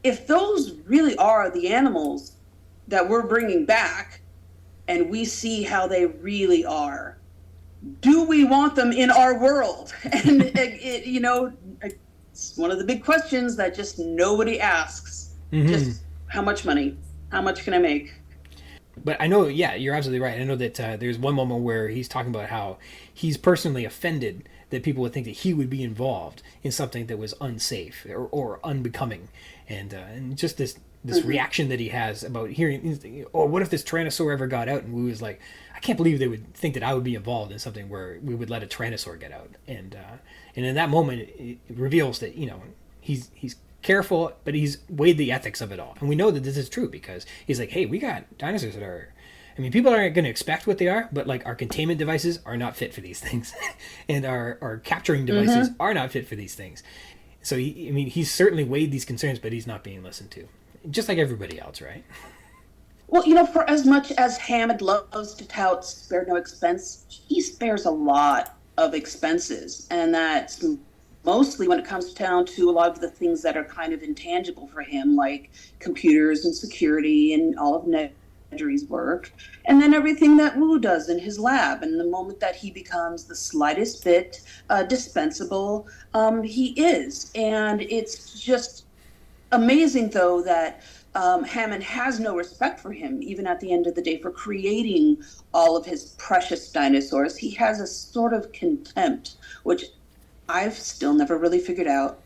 If those really are the animals that we're bringing back, and we see how they really are, do we want them in our world? And it's one of the big questions that just nobody asks. Just how much money? How much can I make? But I know, yeah, you're absolutely right. I know that there's one moment where he's talking about how he's personally offended that people would think that he would be involved in something that was unsafe or unbecoming. And just this reaction that he has about hearing, or what if this Tyrannosaur ever got out? And we was like, I can't believe they would think that I would be involved in something where we would let a Tyrannosaur get out. And in that moment, it reveals that, he's careful, but he's weighed the ethics of it all. And we know that this is true because he's like, hey, we got dinosaurs that are, people aren't going to expect what they are, but like our containment devices are not fit for these things. And our capturing devices are not fit for these things. So he's certainly weighed these concerns, but he's not being listened to. Just like everybody else, right? Well, for as much as Hammond loves to tout spare no expense, he spares a lot of expenses. And that's mostly when it comes down to a lot of the things that are kind of intangible for him, like computers and security and all of Nedry's work. And then everything that Wu does in his lab. And the moment that he becomes the slightest bit dispensable, he is. And it's just amazing, though, that Hammond has no respect for him, even at the end of the day, for creating all of his precious dinosaurs. He has a sort of contempt, which I've still never really figured out.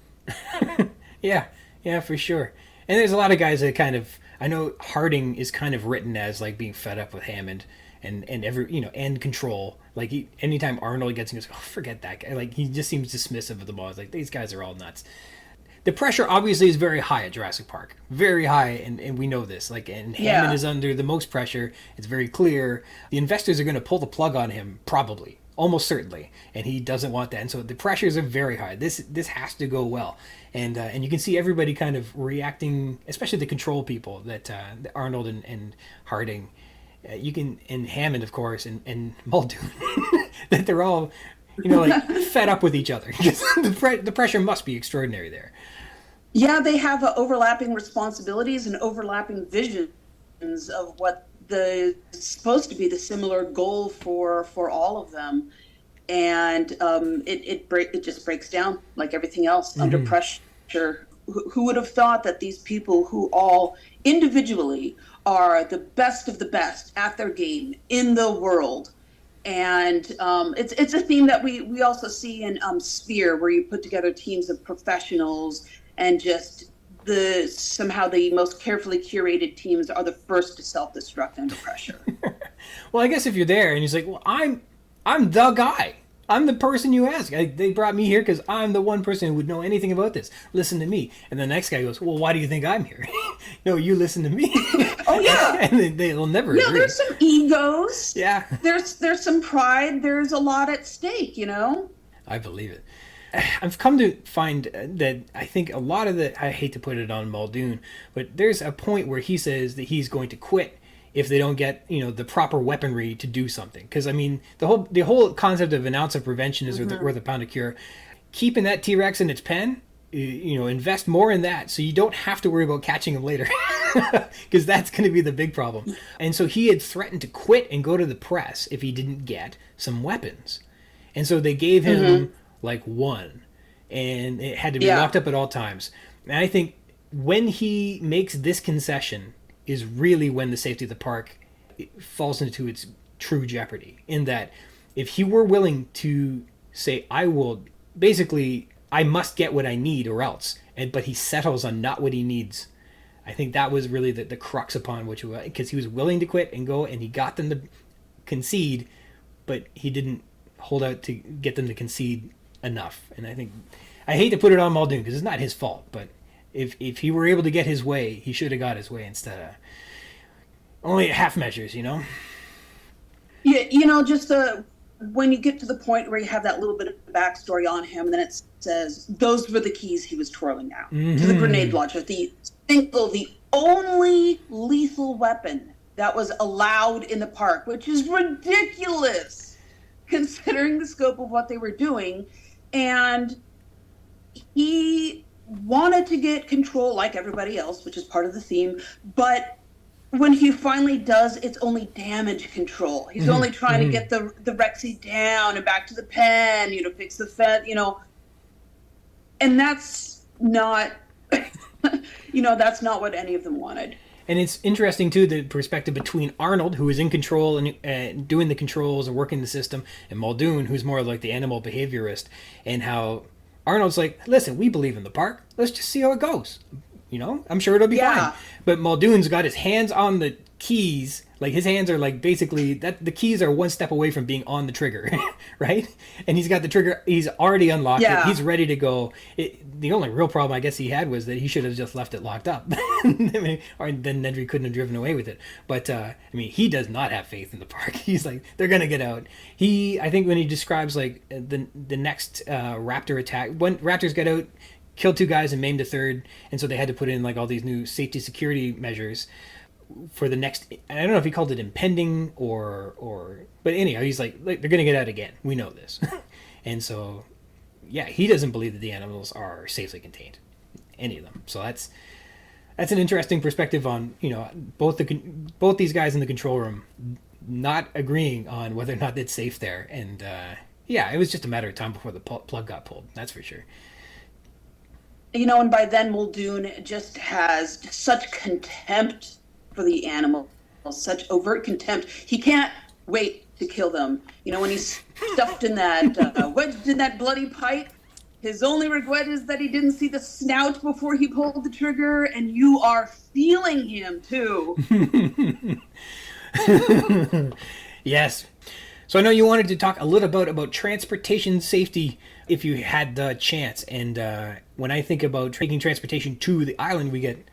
Yeah, for sure. And there's a lot of guys that kind of, I know Harding is kind of written as like being fed up with Hammond and every, and control. Like anytime Arnold gets in, he goes, oh, forget that guy. Like he just seems dismissive of the ball. It's like, these guys are all nuts. The pressure obviously is very high at Jurassic Park. Very high, and we know this. Like, and Hammond is under the most pressure. It's very clear. The investors are going to pull the plug on him, probably. Almost certainly. And he doesn't want that. And so the pressures are very high. This has to go well. And you can see everybody kind of reacting, especially the control people, that Arnold and Harding, and Hammond, of course, and Muldoon, that they're all, like fed up with each other. The pressure must be extraordinary there. Yeah, they have overlapping responsibilities and overlapping visions of what supposed to be the similar goal for all of them, and it just breaks down like everything else under pressure. Who would have thought that these people who all individually are the best of the best at their game in the world, and it's a theme that we also see in Sphere, where you put together teams of professionals, and just somehow the most carefully curated teams are the first to self-destruct under pressure. Well, I guess if you're there and he's like, well, I'm the guy. I'm the person you ask. They brought me here because I'm the one person who would know anything about this. Listen to me. And the next guy goes, well, why do you think I'm here? No, you listen to me. Oh, yeah. And they'll never agree. There's some egos. Yeah. There's some pride. There's a lot at stake, I believe it. I've come to find that I think a lot of I hate to put it on Muldoon, but there's a point where he says that he's going to quit if they don't get, the proper weaponry to do something. Because, I mean, the whole concept of an ounce of prevention is worth a pound of cure. Keeping that T-Rex in its pen, invest more in that so you don't have to worry about catching him later. Because that's going to be the big problem. And so he had threatened to quit and go to the press if he didn't get some weapons. And so they gave him... like one, and it had to be locked up at all times. And I think when he makes this concession is really when the safety of the park falls into its true jeopardy, in that if he were willing to say, I must get what I need or else, but he settles on not what he needs, I think that was really the crux upon which, because he was willing to quit and go, and he got them to concede, but he didn't hold out to get them to concede enough. And I think, I hate to put it on Muldoon because it's not his fault, but if he were able to get his way, he should have got his way instead of only at half measures, Yeah, just when you get to the point where you have that little bit of backstory on him, and then it says those were the keys he was twirling out to the grenade launcher, the only lethal weapon that was allowed in the park, which is ridiculous considering the scope of what they were doing. And he wanted to get control like everybody else, which is part of the theme. But when he finally does, it's only damage control. He's only trying to get the Rexy down and back to the pen, fix the fence, And that's not, that's not what any of them wanted. And it's interesting, too, the perspective between Arnold, who is in control and doing the controls and working the system, and Muldoon, who's more like the animal behaviorist, and how Arnold's like, listen, we believe in the park. Let's just see how it goes. I'm sure it'll be fine. But Muldoon's got his hands on the keys. Like, his hands are like basically, the keys are one step away from being on the trigger, right? And he's got the trigger, he's already unlocked it. He's ready to go. The only real problem I guess he had was that he should have just left it locked up. Or then Nedry couldn't have driven away with it. But, he does not have faith in the park. He's like, they're going to get out. I think when he describes like the next raptor attack, when raptors get out, killed 2 guys and maimed a third, and so they had to put in like all these new safety security measures for the next, I don't know if he called it impending or but anyhow, he's like they're gonna get out again, we know this. And so he doesn't believe that the animals are safely contained, any of them. So that's an interesting perspective on both these guys in the control room not agreeing on whether or not it's safe there. And it was just a matter of time before the plug got pulled, that's for sure. And by then Muldoon just has such contempt for the animals, such overt contempt. He can't wait to kill them. When he's stuffed in that, wedged in that bloody pipe, His only regret is that he didn't see the snout before he pulled the trigger, and you are feeling him too. Yes. So I know you wanted to talk a little bit about transportation safety if you had the chance. And when I think about taking transportation to the island, we get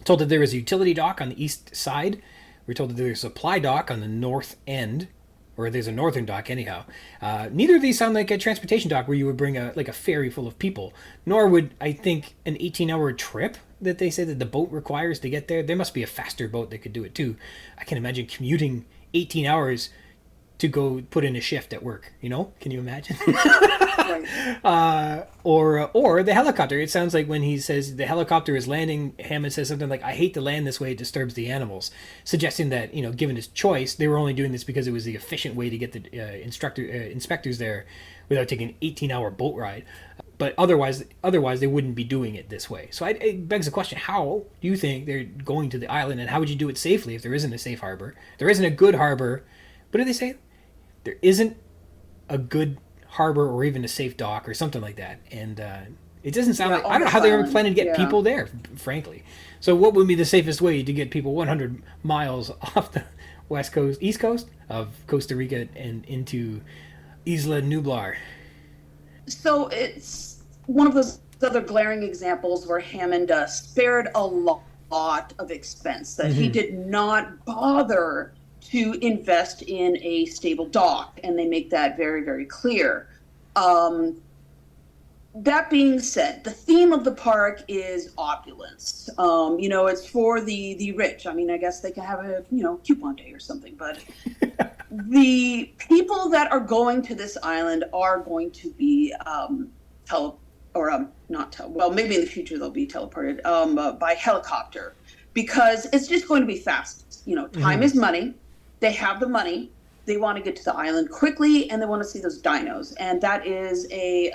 told that there is a utility dock on the east side. We're told that there's a supply dock on the north end, or there's a northern dock anyhow. Neither of these sound like a transportation dock where you would bring a ferry full of people, nor would I think an 18-hour trip that they say that the boat requires to get there. There must be a faster boat that could do it too. I can imagine commuting 18 hours to go put in a shift at work, Can you imagine? Right. Or the helicopter. It sounds like when he says the helicopter is landing, Hammond says something like, "I hate to land this way, it disturbs the animals," suggesting that, given his choice, they were only doing this because it was the efficient way to get the inspectors there without taking an 18-hour boat ride. But otherwise they wouldn't be doing it this way. So it begs the question, how do you think they're going to the island, and how would you do it safely if there isn't a safe harbor? There isn't a good harbor. What do they say? There isn't a good harbor or even a safe dock or something like that. And it doesn't sound like... I don't know how they were planning to get people there, frankly. So what would be the safest way to get people 100 miles off the east coast of Costa Rica and into Isla Nublar? So it's one of those other glaring examples where Hammond spared a lot of expense, that he did not bother to invest in a stable dock, and they make that very, very clear. That being said, the theme of the park is opulence. It's for the rich. I mean, I guess they can have a coupon day or something, but the people that are going to this island are going to be maybe in the future they'll be teleported by helicopter, because it's just going to be fast. Time is money. They have the money. They want to get to the island quickly, and they want to see those dinos. And that is a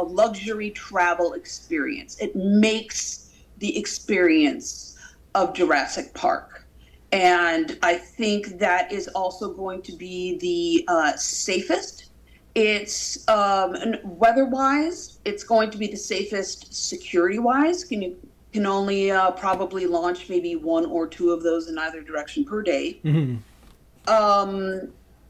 luxury travel experience. It makes the experience of Jurassic Park. And I think that is also going to be the safest. It's weather-wise, it's going to be the safest security-wise. Can only probably launch maybe one or two of those in either direction per day.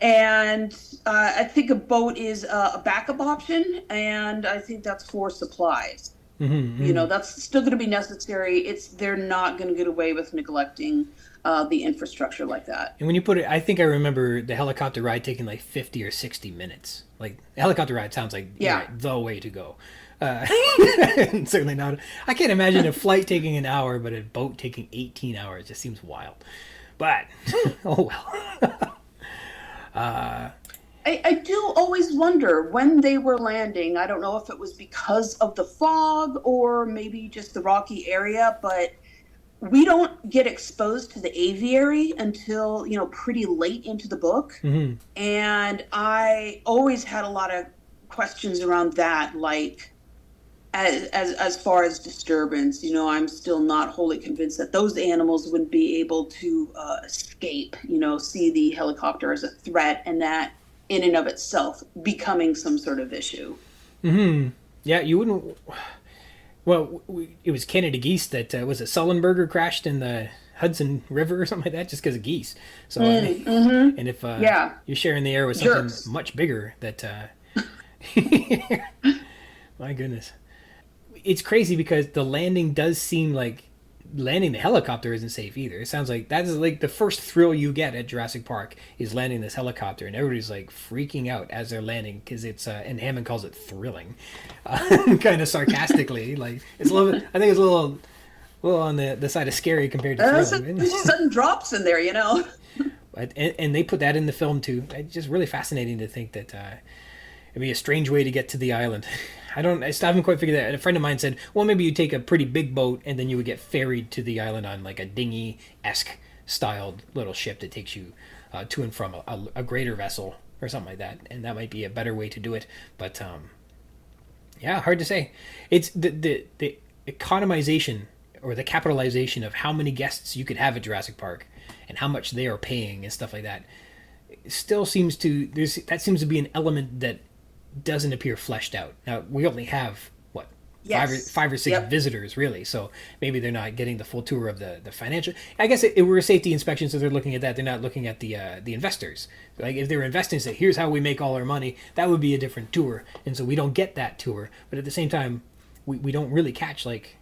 And I think a boat is a backup option, and I think that's for supplies. That's still going to be necessary. They're not going to get away with neglecting the infrastructure like that. And when you put it, I think I remember the helicopter ride taking like 50 or 60 minutes. Like, the helicopter ride sounds like the way to go. Certainly not. I can't imagine a flight taking an hour, but a boat taking 18 hours. Just seems wild. But, oh well. I do always wonder when they were landing. I don't know if it was because of the fog or maybe just the rocky area, but we don't get exposed to the aviary until, pretty late into the book. And I always had a lot of questions around that, like, as far as disturbance, I'm still not wholly convinced that those animals wouldn't be able to escape, see the helicopter as a threat, and that in and of itself becoming some sort of issue. Yeah, you wouldn't... Well, it was Canada geese that, was it Sullenberger crashed in the Hudson River or something like that, just because of geese. So, and if you're sharing the air with something much bigger, that... my goodness. It's crazy because the landing does seem like landing the helicopter isn't safe either. It sounds like that is like the first thrill you get at Jurassic Park is landing this helicopter, and everybody's like freaking out as they're landing because it's and Hammond calls it thrilling, kind of sarcastically. Like it's a little bit, I think it's a little on the side of scary compared to thrilling. There's sudden drops in there, And they put that in the film too. It's just really fascinating to think that it'd be a strange way to get to the island. I still haven't quite figured that out. A friend of mine said, well, maybe you take a pretty big boat and then you would get ferried to the island on like a dinghy-esque styled little ship that takes you to and from a greater vessel or something like that. And that might be a better way to do it. But, hard to say. It's the economization or the capitalization of how many guests you could have at Jurassic Park and how much they are paying and stuff like that. It still seems to be an element that doesn't appear fleshed out. Now, we only have, what, Yes. five or six Yep. visitors, really, so maybe they're not getting the full tour of the financial. I guess it were a safety inspection, so they're looking at that. They're not looking at the investors. Like, if they were investing, say, here's how we make all our money, that would be a different tour, and so we don't get that tour. But at the same time, we don't really catch, like,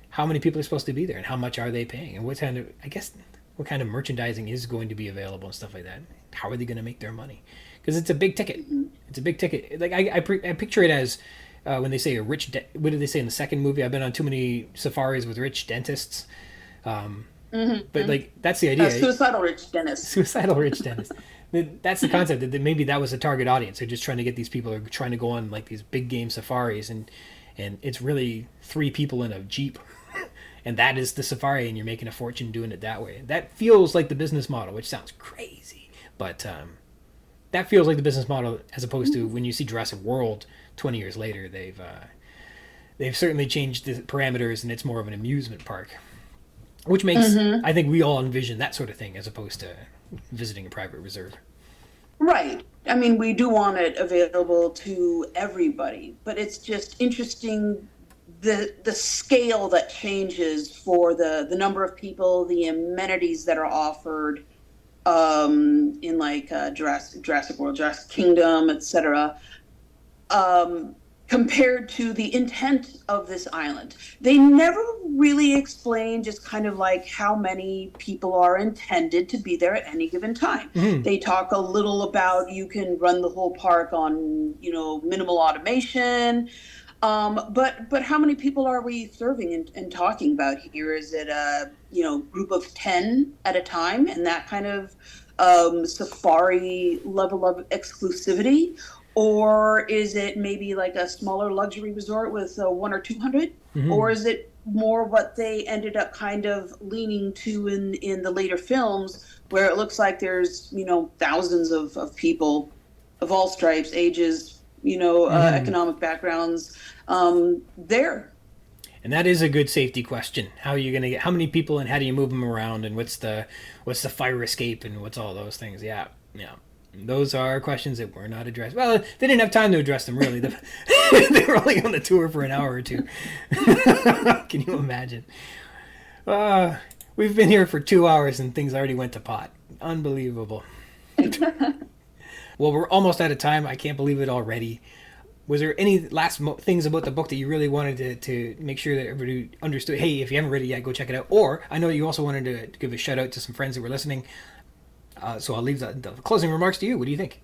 how many people are supposed to be there and how much are they paying, and what kind of merchandising is going to be available and stuff like that. How are they going to make their money? Because it's a big ticket. It's a big ticket. Like, I picture it as when they say a rich what did they say in the second movie? I've been on too many safaris with rich dentists. But like, that's the idea. Suicidal rich dentist. Suicidal rich dentist. That's the concept, that maybe that was a target audience. They're just trying to get these people who are trying to go on like these big game safaris, and it's really 3 people in a Jeep. And that is the safari, and you're making a fortune doing it that way. That feels like the business model, which sounds crazy, but that feels like the business model, as opposed to when you see Jurassic World 20 years later. They've certainly changed the parameters, and it's more of an amusement park, which makes I think we all envision that sort of thing as opposed to visiting a private reserve. Right. I mean, we do want it available to everybody, but it's just interesting the scale that changes for the number of people, the amenities that are offered in like Jurassic World, Jurassic Kingdom, etc. Compared to the intent of this island. They never really explain just kind of like how many people are intended to be there at any given time. They talk a little about you can run the whole park on, minimal automation. But how many people are we serving and talking about here? Is it a group of 10 at a time, and that kind of safari level of exclusivity? Or is it maybe like a smaller luxury resort with 100 or 200? Or is it more what they ended up kind of leaning to in the later films, where it looks like there's thousands of people of all stripes, ages, economic backgrounds there. And that is a good safety question. How are you going to get how many people, and how do you move them around, and what's the fire escape, and what's all those things? Yeah. Those are questions that were not addressed. Well, they didn't have time to address them, really. They were only on the tour for an hour or two. Can you imagine? We've been here for 2 hours and things already went to pot. Unbelievable. Well, we're almost out of time. I can't believe it already. Was there any last things about the book that you really wanted to make sure that everybody understood? Hey, if you haven't read it yet, go check it out. Or I know you also wanted to give a shout out to some friends that were listening. So I'll leave the closing remarks to you. What do you think?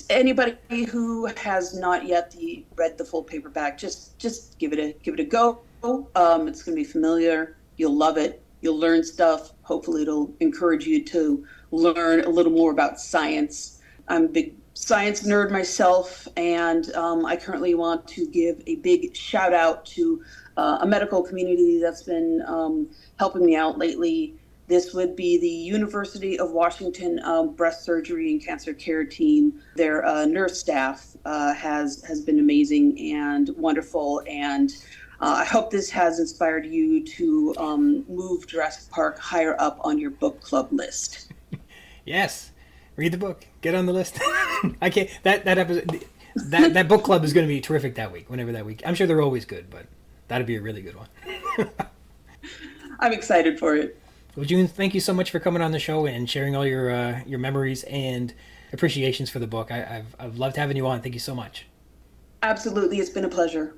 Anybody who has not yet read the full paperback, just give it a go. It's going to be familiar. You'll love it. You'll learn stuff. Hopefully, it'll encourage you to learn a little more about science. I'm a big science nerd myself, and I currently want to give a big shout out to a medical community that's been helping me out lately. This would be the University of Washington Breast Surgery and Cancer Care Team. Their nurse staff has been amazing and wonderful, and I hope this has inspired you to move Jurassic Park higher up on your book club list. Yes, read the book, get on the list. I can't. That episode, that book club is going to be terrific that week. Whenever that week, I'm sure they're always good, but that'd be a really good one. I'm excited for it. Well, June, thank you so much for coming on the show and sharing all your memories and appreciations for the book. I've loved having you on. Thank you so much. Absolutely, it's been a pleasure.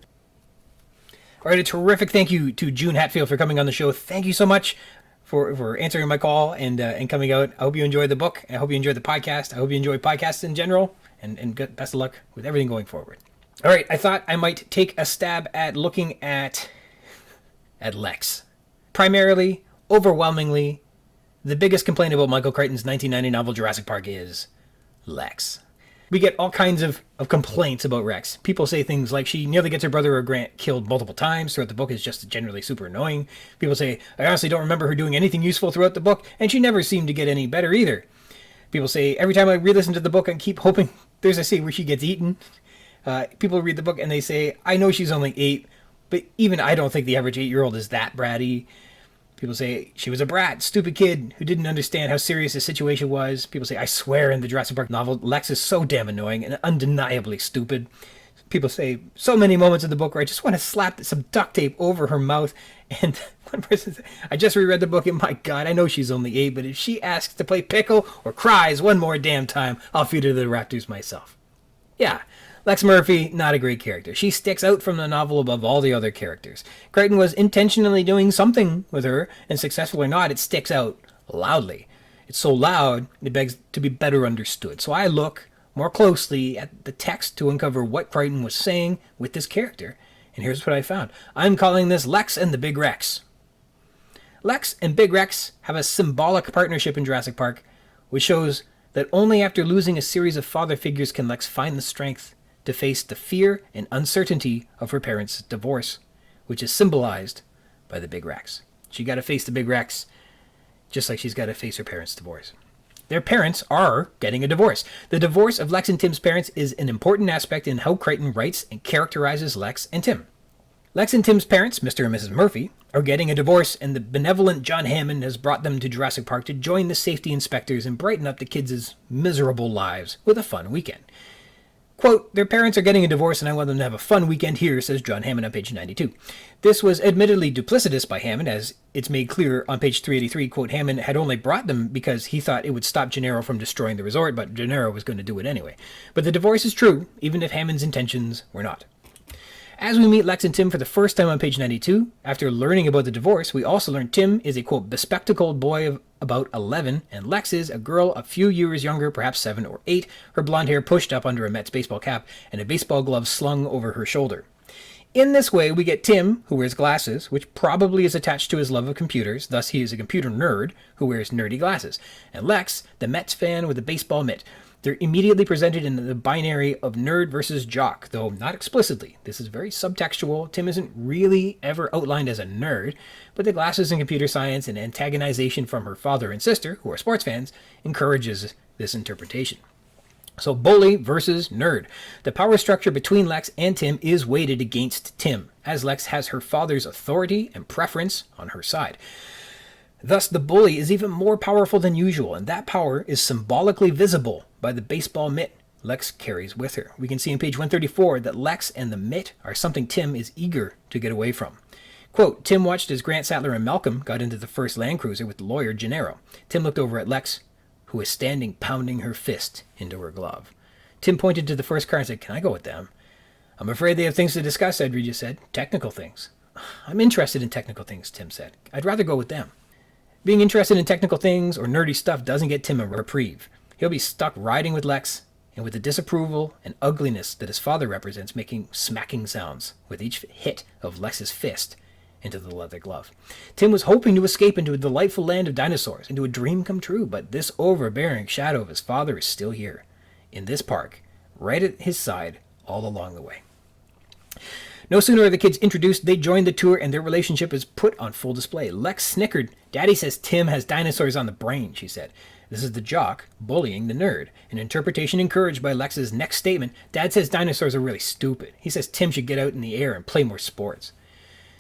All right, a terrific thank you to June Hatfield for coming on the show. Thank you so much for answering my call and coming out. I hope you enjoyed the book. I hope you enjoyed the podcast. I hope you enjoy podcasts in general, and good, best of luck with everything going forward. All right, I thought I might take a stab at looking at Lex. Primarily, overwhelmingly, the biggest complaint about Michael Crichton's 1990 novel Jurassic Park is Lex. We get all kinds of complaints about Rex. People say things like she nearly gets her brother or Grant killed multiple times throughout the book, is just generally super annoying. People say, I honestly don't remember her doing anything useful throughout the book, and she never seemed to get any better either. People say, every time I re-listen to the book, I keep hoping there's a scene where she gets eaten. People read the book and they say, I know she's only 8, but even I don't think the average 8-year-old is that bratty. People say she was a brat, stupid kid who didn't understand how serious the situation was. People say, I swear in the Jurassic Park novel, Lex is so damn annoying and undeniably stupid. People say, so many moments in the book where I just want to slap some duct tape over her mouth. And one person said, I just reread the book and my God, I know she's only 8, but if she asks to play pickle or cries one more damn time, I'll feed her to the raptors myself. Yeah. Lex Murphy, not a great character. She sticks out from the novel above all the other characters. Crichton was intentionally doing something with her, and successful or not, it sticks out loudly. It's so loud, it begs to be better understood. So I look more closely at the text to uncover what Crichton was saying with this character. And here's what I found. I'm calling this Lex and the Big Rex. Lex and Big Rex have a symbolic partnership in Jurassic Park, which shows that only after losing a series of father figures can Lex find the strength to face the fear and uncertainty of her parents' divorce, which is symbolized by the Big Rex. She got to face the Big Rex, just like she's got to face her parents' divorce. Their parents are getting a divorce. The divorce of Lex and Tim's parents is an important aspect in how Crichton writes and characterizes Lex and Tim. Lex and Tim's parents, Mr. and Mrs. Murphy, are getting a divorce, and the benevolent John Hammond has brought them to Jurassic Park to join the safety inspectors and brighten up the kids' miserable lives with a fun weekend. Quote, their parents are getting a divorce and I want them to have a fun weekend here, says John Hammond on page 92. This was admittedly duplicitous by Hammond, as it's made clear on page 383, quote, Hammond had only brought them because he thought it would stop Gennaro from destroying the resort, but Gennaro was going to do it anyway. But the divorce is true, even if Hammond's intentions were not. As we meet Lex and Tim for the first time on page 92, after learning about the divorce, we also learn Tim is a, quote, bespectacled boy of about 11, and Lex is a girl a few years younger, perhaps 7 or 8, her blonde hair pushed up under a Mets baseball cap, and a baseball glove slung over her shoulder. In this way, we get Tim, who wears glasses, which probably is attached to his love of computers, thus he is a computer nerd who wears nerdy glasses, and Lex, the Mets fan with a baseball mitt. They're immediately presented in the binary of nerd versus jock, though not explicitly. This is very subtextual. Tim isn't really ever outlined as a nerd, but the glasses and computer science and antagonization from her father and sister, who are sports fans, encourages this interpretation. So bully versus nerd. The power structure between Lex and Tim is weighted against Tim, as Lex has her father's authority and preference on her side. Thus, the bully is even more powerful than usual, and that power is symbolically visible by the baseball mitt Lex carries with her. We can see on page 134 that Lex and the mitt are something Tim is eager to get away from. Quote, Tim watched as Grant Sattler and Malcolm got into the first Land Cruiser with the lawyer Gennaro. Tim looked over at Lex, who was standing pounding her fist into her glove. Tim pointed to the first car and said, can I go with them? I'm afraid they have things to discuss, Edridge said. Technical things. I'm interested in technical things, Tim said. I'd rather go with them. Being interested in technical things or nerdy stuff doesn't get Tim a reprieve. He'll be stuck riding with Lex and with the disapproval and ugliness that his father represents, making smacking sounds with each hit of Lex's fist into the leather glove. Tim was hoping to escape into a delightful land of dinosaurs, into a dream come true, but this overbearing shadow of his father is still here, in this park, right at his side all along the way. No sooner are the kids introduced, they join the tour, and their relationship is put on full display. Lex snickered. Daddy says Tim has dinosaurs on the brain, she said. This is the jock bullying the nerd, an interpretation encouraged by Lex's next statement. Dad says dinosaurs are really stupid. He says Tim should get out in the air and play more sports.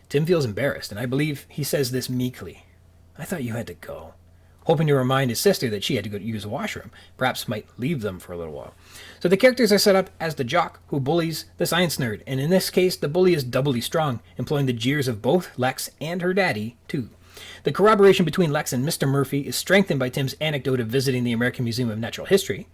Tim feels embarrassed, and I believe he says this meekly. I thought you had to go. Hoping to remind his sister that she had to go use the washroom. Perhaps might leave them for a little while. So the characters are set up as the jock who bullies the science nerd, and in this case, the bully is doubly strong, employing the jeers of both Lex and her daddy, too. The corroboration between Lex and Mr. Murphy is strengthened by Tim's anecdote of visiting the American Museum of Natural History.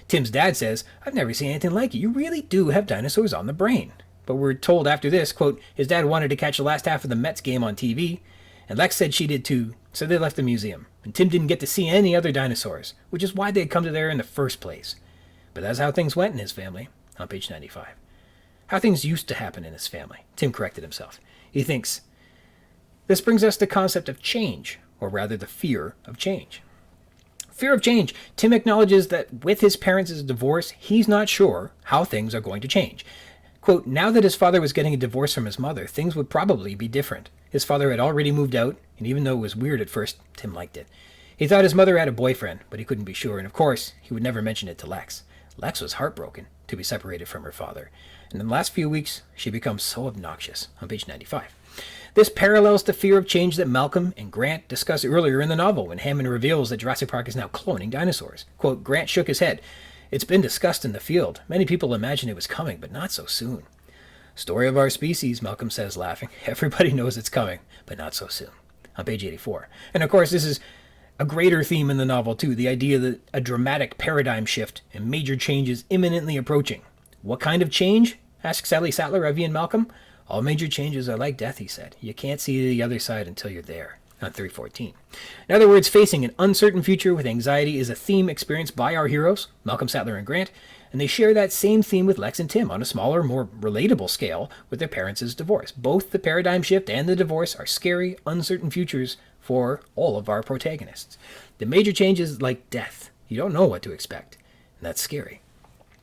Tim's dad says, I've never seen anything like it. You really do have dinosaurs on the brain. But we're told after this, quote, his dad wanted to catch the last half of the Mets game on TV, and Lex said she did too, so they left the museum. And Tim didn't get to see any other dinosaurs, which is why they had come to there in the first place. But that's how things went in his family, on page 95. How things used to happen in his family. Tim corrected himself. He thinks, this brings us to the concept of change, or rather the fear of change. Fear of change. Tim acknowledges that with his parents' divorce, he's not sure how things are going to change. Quote, now that his father was getting a divorce from his mother, things would probably be different. His father had already moved out, and even though it was weird at first, Tim liked it. He thought his mother had a boyfriend, but he couldn't be sure, and of course, he would never mention it to Lex. Lex was heartbroken to be separated from her father, and in the last few weeks, she becomes so obnoxious, on page 95. This parallels the fear of change that Malcolm and Grant discuss earlier in the novel when Hammond reveals that Jurassic Park is now cloning dinosaurs. Quote, Grant shook his head. It's been discussed in the field. Many people imagined it was coming, but not so soon. Story of our species, Malcolm says, laughing. Everybody knows it's coming, but not so soon. On page 84. And of course, this is a greater theme in the novel, too, the idea that a dramatic paradigm shift and major change is imminently approaching. What kind of change? Asks Sally Sattler of Ian Malcolm. All major changes are like death, he said. You can't see the other side until you're there. On 314. In other words, facing an uncertain future with anxiety is a theme experienced by our heroes, Malcolm, Sattler, and Grant, and they share that same theme with Lex and Tim on a smaller, more relatable scale with their parents' divorce. Both the paradigm shift and the divorce are scary, uncertain futures for all of our protagonists. The major change is like death. You don't know what to expect, and that's scary.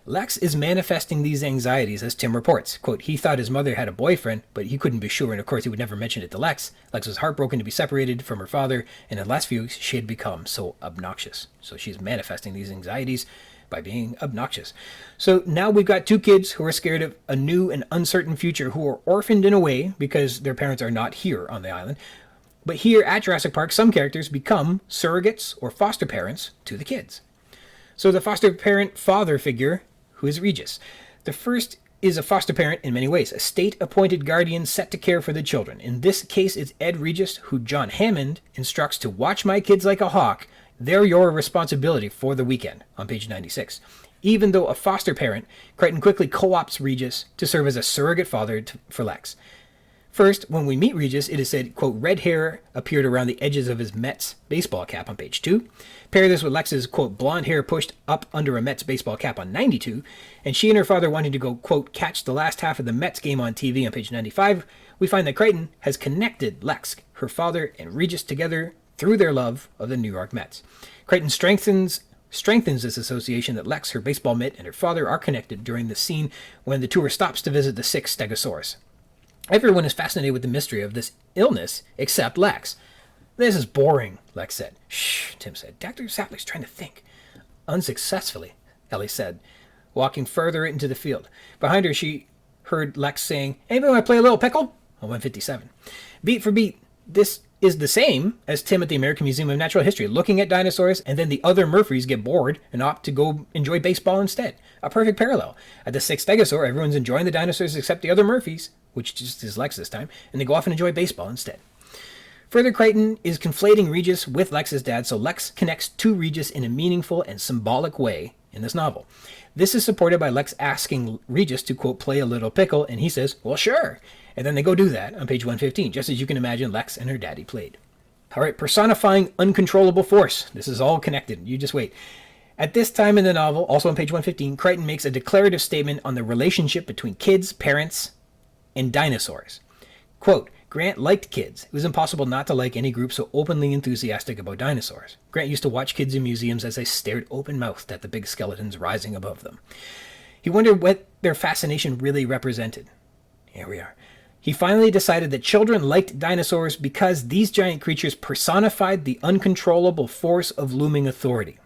Lex is manifesting these anxieties as Tim reports. Quote, he thought his mother had a boyfriend, but he couldn't be sure, and of course he would never mention it to Lex. Lex was heartbroken to be separated from her father, and in the last few weeks she had become so obnoxious. So she's manifesting these anxieties by being obnoxious. So now we've got two kids who are scared of a new and uncertain future, who are orphaned in a way because their parents are not here on the island. But here at Jurassic Park, some characters become surrogates or foster parents to the kids. So the foster parent father figure, who is Regis. The first is a foster parent in many ways, a state-appointed guardian set to care for the children. In this case, it's Ed Regis, who John Hammond instructs to watch my kids like a hawk. They're your responsibility for the weekend, on page 96. Even though a foster parent, Crichton quickly co-opts Regis to serve as a surrogate father for Lex. First, when we meet Regis, it is said, quote, red hair appeared around the edges of his Mets baseball cap on page 2. Pair this with Lex's, quote, blonde hair pushed up under a Mets baseball cap on 92, and she and her father wanting to go, quote, catch the last half of the Mets game on TV on page 95, we find that Crichton has connected Lex, her father, and Regis together through their love of the New York Mets. Crichton strengthens this association that Lex, her baseball mitt, and her father are connected during the scene when the tour stops to visit the sick Stegosaurus. Everyone is fascinated with the mystery of this illness except Lex. This is boring, Lex said. Shh, Tim said. Dr. Sattler's trying to think. Unsuccessfully, Ellie said, walking further into the field. Behind her, she heard Lex saying, anybody want to play a little pickle? On 157. Beat for beat, this is the same as Tim at the American Museum of Natural History, looking at dinosaurs, and then the other Murphys get bored and opt to go enjoy baseball instead. A perfect parallel. At the sixth Stegosaur, everyone's enjoying the dinosaurs except the other Murphys, which just is Lex this time, and they go off and enjoy baseball instead. Further, Crichton is conflating Regis with Lex's dad, so Lex connects to Regis in a meaningful and symbolic way in this novel. This is supported by Lex asking Regis to, quote, play a little pickle, and he says, well, sure. And then they go do that on page 115, just as you can imagine Lex and her daddy played. All right, personifying uncontrollable force. This is all connected. You just wait. At this time in the novel, also on page 115, Crichton makes a declarative statement on the relationship between kids, parents, and dinosaurs. Quote, Grant liked kids. It was impossible not to like any group so openly enthusiastic about dinosaurs. Grant used to watch kids in museums as they stared open-mouthed at the big skeletons rising above them. He wondered what their fascination really represented. Here we are. He finally decided that children liked dinosaurs because these giant creatures personified the uncontrollable force of looming authority.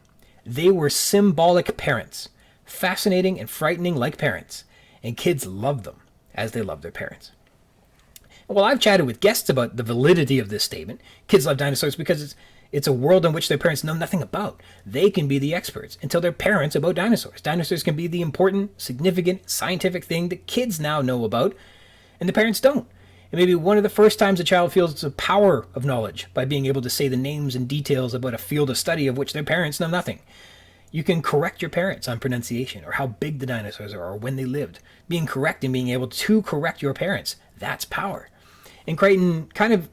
They were symbolic parents, fascinating and frightening like parents, and kids loved them as they loved their parents. Well, I've chatted with guests about the validity of this statement. Kids love dinosaurs because it's a world in which their parents know nothing about. They can be the experts and tell their parents about dinosaurs. Dinosaurs can be the important, significant, scientific thing that kids now know about, and the parents don't. It may be one of the first times a child feels the power of knowledge by being able to say the names and details about a field of study of which their parents know nothing. You can correct your parents on pronunciation or how big the dinosaurs are or when they lived. Being correct and being able to correct your parents, that's power. And Crichton kind of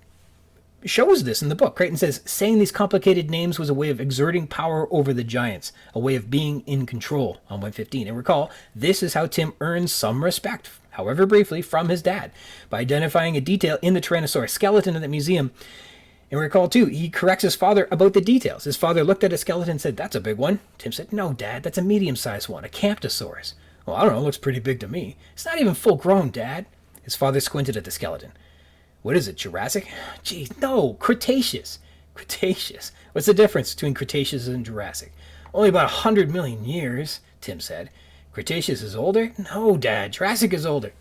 shows this in the book. Crichton says, saying these complicated names was a way of exerting power over the giants, a way of being in control on 115. And recall, this is how Tim earns some respect, however briefly, from his dad, by identifying a detail in the Tyrannosaurus skeleton in the museum. And recall, too, he corrects his father about the details. His father looked at a skeleton and said, that's a big one. Tim said, no, Dad, that's a medium-sized one, a Camptosaurus. Well, I don't know, it looks pretty big to me. It's not even full-grown, Dad. His father squinted at the skeleton. What is it, Jurassic? Geez, no, Cretaceous. Cretaceous. What's the difference between Cretaceous and Jurassic? Only about 100 million years, Tim said. Cretaceous is older? No, Dad, Jurassic is older.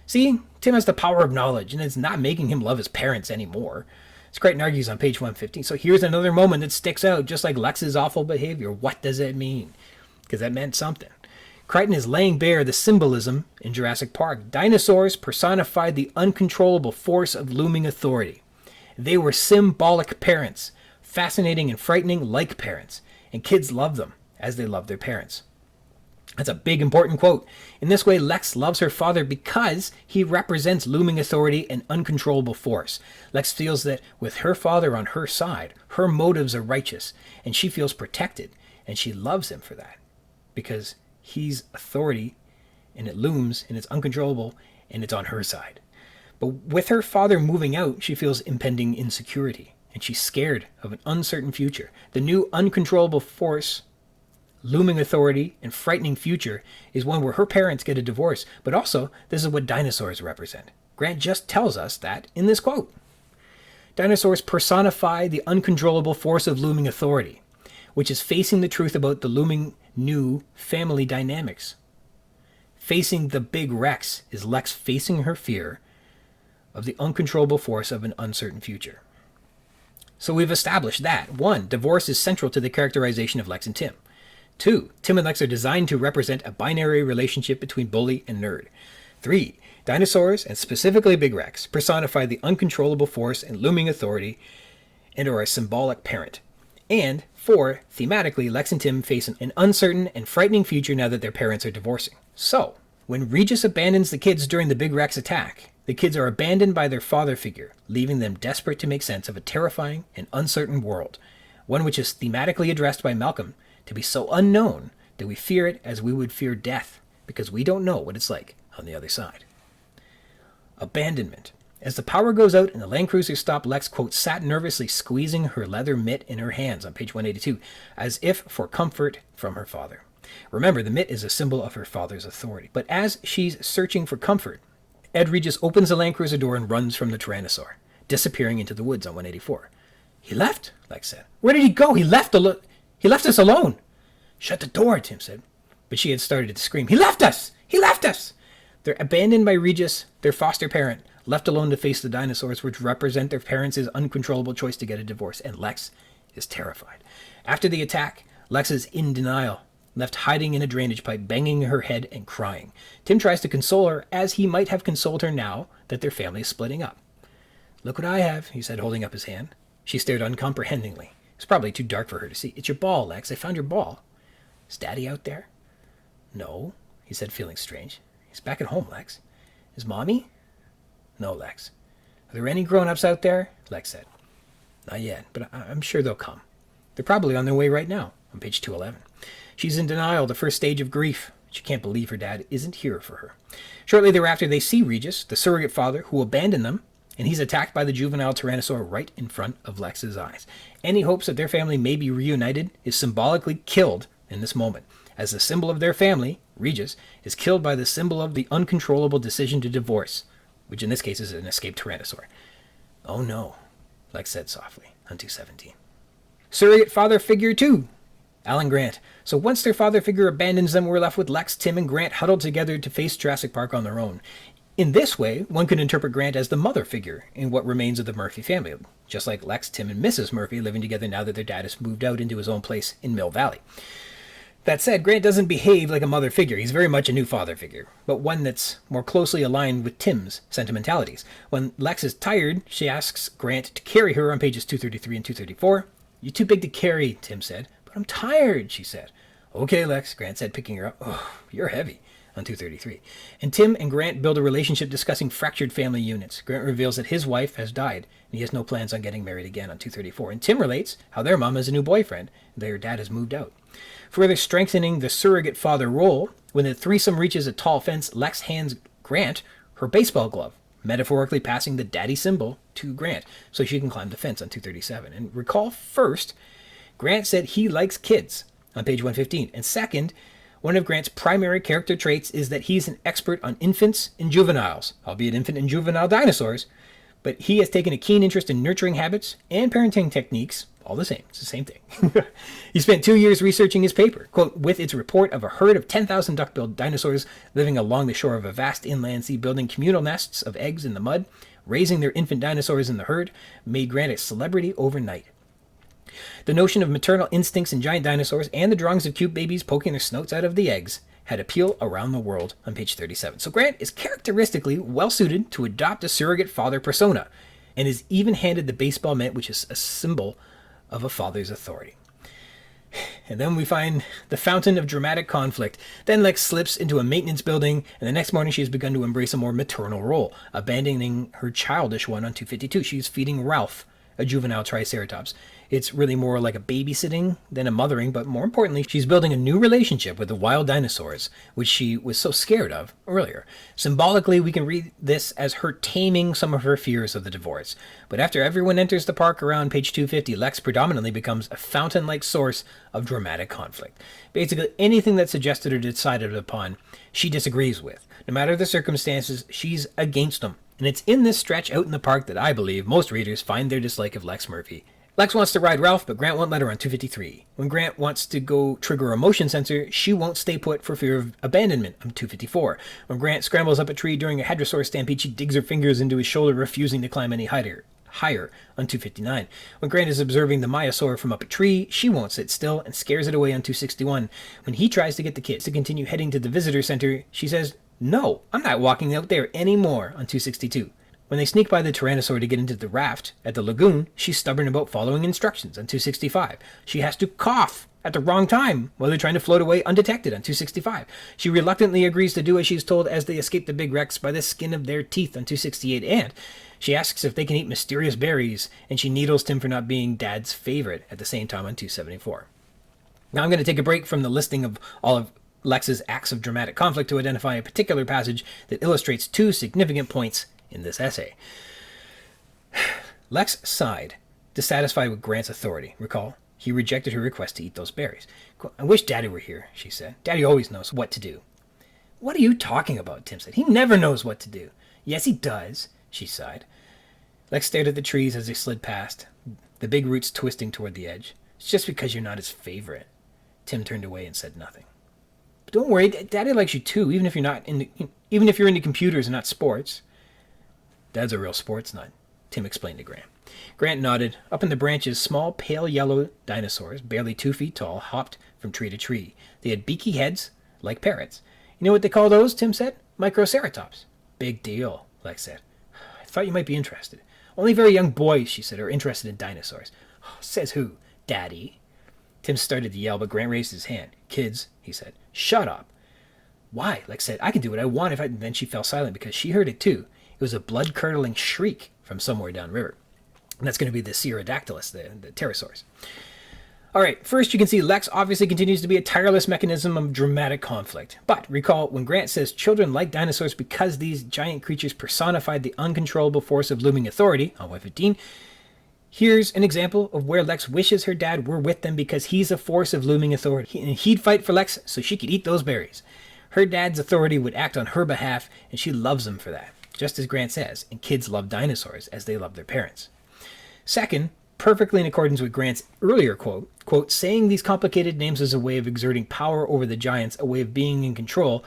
See, Tim has the power of knowledge, and it's not making him love his parents anymore. As Crichton argues on page 115. So here's another moment that sticks out, just like Lex's awful behavior. What does it mean? Because that meant something. Crichton is laying bare the symbolism in Jurassic Park. Dinosaurs personified the uncontrollable force of looming authority. They were symbolic parents, fascinating and frightening like parents, and kids love them as they love their parents. That's a big, important quote. In this way, Lex loves her father because he represents looming authority and uncontrollable force. Lex feels that with her father on her side, her motives are righteous, and she feels protected, and she loves him for that. Because he's authority, and it looms, and it's uncontrollable, and it's on her side. But with her father moving out, she feels impending insecurity, and she's scared of an uncertain future. The new uncontrollable force, looming authority, and frightening future is one where her parents get a divorce, but also this is what dinosaurs represent. Grant just tells us that in this quote. Dinosaurs personify the uncontrollable force of looming authority, which is facing the truth about the looming new family dynamics. Facing the Big Rex is Lex facing her fear of the uncontrollable force of an uncertain future. So we've established that, 1, divorce is central to the characterization of Lex and Tim. 2, Tim and Lex are designed to represent a binary relationship between bully and nerd. 3, dinosaurs, and specifically Big Rex, personify the uncontrollable force and looming authority and are a symbolic parent. And 4, thematically, Lex and Tim face an uncertain and frightening future now that their parents are divorcing. So, when Regis abandons the kids during the Big Rex attack, the kids are abandoned by their father figure, leaving them desperate to make sense of a terrifying and uncertain world, one which is thematically addressed by Malcolm to be so unknown that we fear it as we would fear death, because we don't know what it's like on the other side. Abandonment. As the power goes out and the Land Cruiser stop, Lex, quote, sat nervously squeezing her leather mitt in her hands on page 182, as if for comfort from her father. Remember, the mitt is a symbol of her father's authority. But as she's searching for comfort, Ed Regis opens the Land Cruiser door and runs from the Tyrannosaur, disappearing into the woods on 184. He left, Lex said. Where did he go? He left us alone. Shut the door, Tim said. But she had started to scream. He left us! He left us! They're abandoned by Regis, their foster parent, left alone to face the dinosaurs, which represent their parents' uncontrollable choice to get a divorce, and Lex is terrified. After the attack, Lex is in denial, left hiding in a drainage pipe, banging her head and crying. Tim tries to console her, as he might have consoled her now that their family is splitting up. Look what I have, he said, holding up his hand. She stared uncomprehendingly. It's probably too dark for her to see. It's your ball, Lex. I found your ball. Is Daddy out there? No, he said, feeling strange. He's back at home, Lex. Is Mommy? No, Lex. Are there any grown-ups out there? Lex said. Not yet, but I'm sure they'll come. They're probably on their way right now, on page 211. She's in denial, the first stage of grief. She can't believe her dad isn't here for her. Shortly thereafter, they see Regis, the surrogate father, who abandoned them, and he's attacked by the juvenile Tyrannosaur right in front of Lex's eyes. Any hopes that their family may be reunited is symbolically killed in this moment, as the symbol of their family, Regis, is killed by the symbol of the uncontrollable decision to divorce, which in this case is an escaped Tyrannosaur. Oh no, Lex said softly on 217. Surrogate father figure 2, Alan Grant. So once their father figure abandons them, we're left with Lex, Tim, and Grant huddled together to face Jurassic Park on their own. In this way, one could interpret Grant as the mother figure in what remains of the Murphy family, just like Lex, Tim, and Mrs. Murphy living together now that their dad has moved out into his own place in Mill Valley. That said, Grant doesn't behave like a mother figure. He's very much a new father figure, but one that's more closely aligned with Tim's sentimentalities. When Lex is tired, she asks Grant to carry her on pages 233 and 234. You're too big to carry, Tim said. But I'm tired, she said. Okay, Lex, Grant said, picking her up. Oh, you're heavy, on 233. And Tim and Grant build a relationship discussing fractured family units. Grant reveals that his wife has died, and he has no plans on getting married again on 234. And Tim relates how their mom has a new boyfriend, and their dad has moved out. Further strengthening the surrogate father role, when the threesome reaches a tall fence, Lex hands Grant her baseball glove, metaphorically passing the daddy symbol to Grant so she can climb the fence on 237. And recall first, Grant said he likes kids on page 115. And second, one of Grant's primary character traits is that he's an expert on infants and juveniles, albeit infant and juvenile dinosaurs, but he has taken a keen interest in nurturing habits and parenting techniques, all the same. It's the same thing. He spent 2 years researching his paper, quote, with its report of a herd of 10,000 duck-billed dinosaurs living along the shore of a vast inland sea, building communal nests of eggs in the mud, raising their infant dinosaurs in the herd, made Grant a celebrity overnight. The notion of maternal instincts in giant dinosaurs and the drawings of cute babies poking their snouts out of the eggs had appeal around the world on page 37. So Grant is characteristically well-suited to adopt a surrogate father persona, and is even handed the baseball mitt, which is a symbol of a father's authority. And then we find the fountain of dramatic conflict. Then Lex slips into a maintenance building, and the next morning she has begun to embrace a more maternal role, abandoning her childish one on 252. She's feeding Ralph, a juvenile triceratops. It's really more like a babysitting than a mothering, but more importantly, she's building a new relationship with the wild dinosaurs, which she was so scared of earlier. Symbolically, we can read this as her taming some of her fears of the divorce. But after everyone enters the park around page 250, Lex predominantly becomes a fountain-like source of dramatic conflict. Basically, anything that's suggested or decided upon, she disagrees with. No matter the circumstances, she's against them. And it's in this stretch out in the park that I believe most readers find their dislike of Lex Murphy. Lex wants to ride Ralph, but Grant won't let her on 253. When Grant wants to go trigger a motion sensor, she won't stay put for fear of abandonment on 254. When Grant scrambles up a tree during a hadrosaur stampede, she digs her fingers into his shoulder, refusing to climb any higher on 259. When Grant is observing the Maiasaur from up a tree, she won't sit still and scares it away on 261. When he tries to get the kids to continue heading to the visitor center, she says, "No, I'm not walking out there anymore" on 262. When they sneak by the Tyrannosaur to get into the raft at the lagoon, she's stubborn about following instructions on 265. She has to cough at the wrong time while they're trying to float away undetected on 265. She reluctantly agrees to do as she's told as they escape the Big Rex by the skin of their teeth on 268, and she asks if they can eat mysterious berries, and she needles Tim for not being Dad's favorite at the same time on 274. Now I'm going to take a break from the listing of all of Lex's acts of dramatic conflict to identify a particular passage that illustrates two significant points in this essay. Lex sighed, dissatisfied with Grant's authority. Recall, he rejected her request to eat those berries. "I wish Daddy were here," she said. "Daddy always knows what to do." "What are you talking about?" Tim said. "He never knows what to do." "Yes, he does," she sighed. Lex stared at the trees as they slid past, the big roots twisting toward the edge. "It's just because you're not his favorite." Tim turned away and said nothing. "But don't worry, Daddy likes you too, even if you're into computers and not sports." "Dad's a real sports nut," Tim explained to Grant. Grant nodded. Up in the branches, small, pale yellow dinosaurs, barely 2 feet tall, hopped from tree to tree. They had beaky heads, like parrots. "You know what they call those?" Tim said. "Microceratops." "Big deal," Lex said. "I thought you might be interested." "Only very young boys," she said, "are interested in dinosaurs." "Says who?" "Daddy." Tim started to yell, but Grant raised his hand. "Kids," he said. "Shut up." "Why?" Lex said. "I can do what I want if I..." Then she fell silent because she heard it too. It was a blood-curdling shriek from somewhere downriver. And that's going to be the Cerodactylus, the pterosaurs. All right, first you can see Lex obviously continues to be a tireless mechanism of dramatic conflict. But recall, when Grant says children like dinosaurs because these giant creatures personified the uncontrollable force of looming authority, on 115, here's an example of where Lex wishes her dad were with them because he's a force of looming authority. And he'd fight for Lex so she could eat those berries. Her dad's authority would act on her behalf, and she loves him for that. Just as Grant says, and kids love dinosaurs as they love their parents. Second, perfectly in accordance with Grant's earlier quote, saying these complicated names is a way of exerting power over the giants, a way of being in control.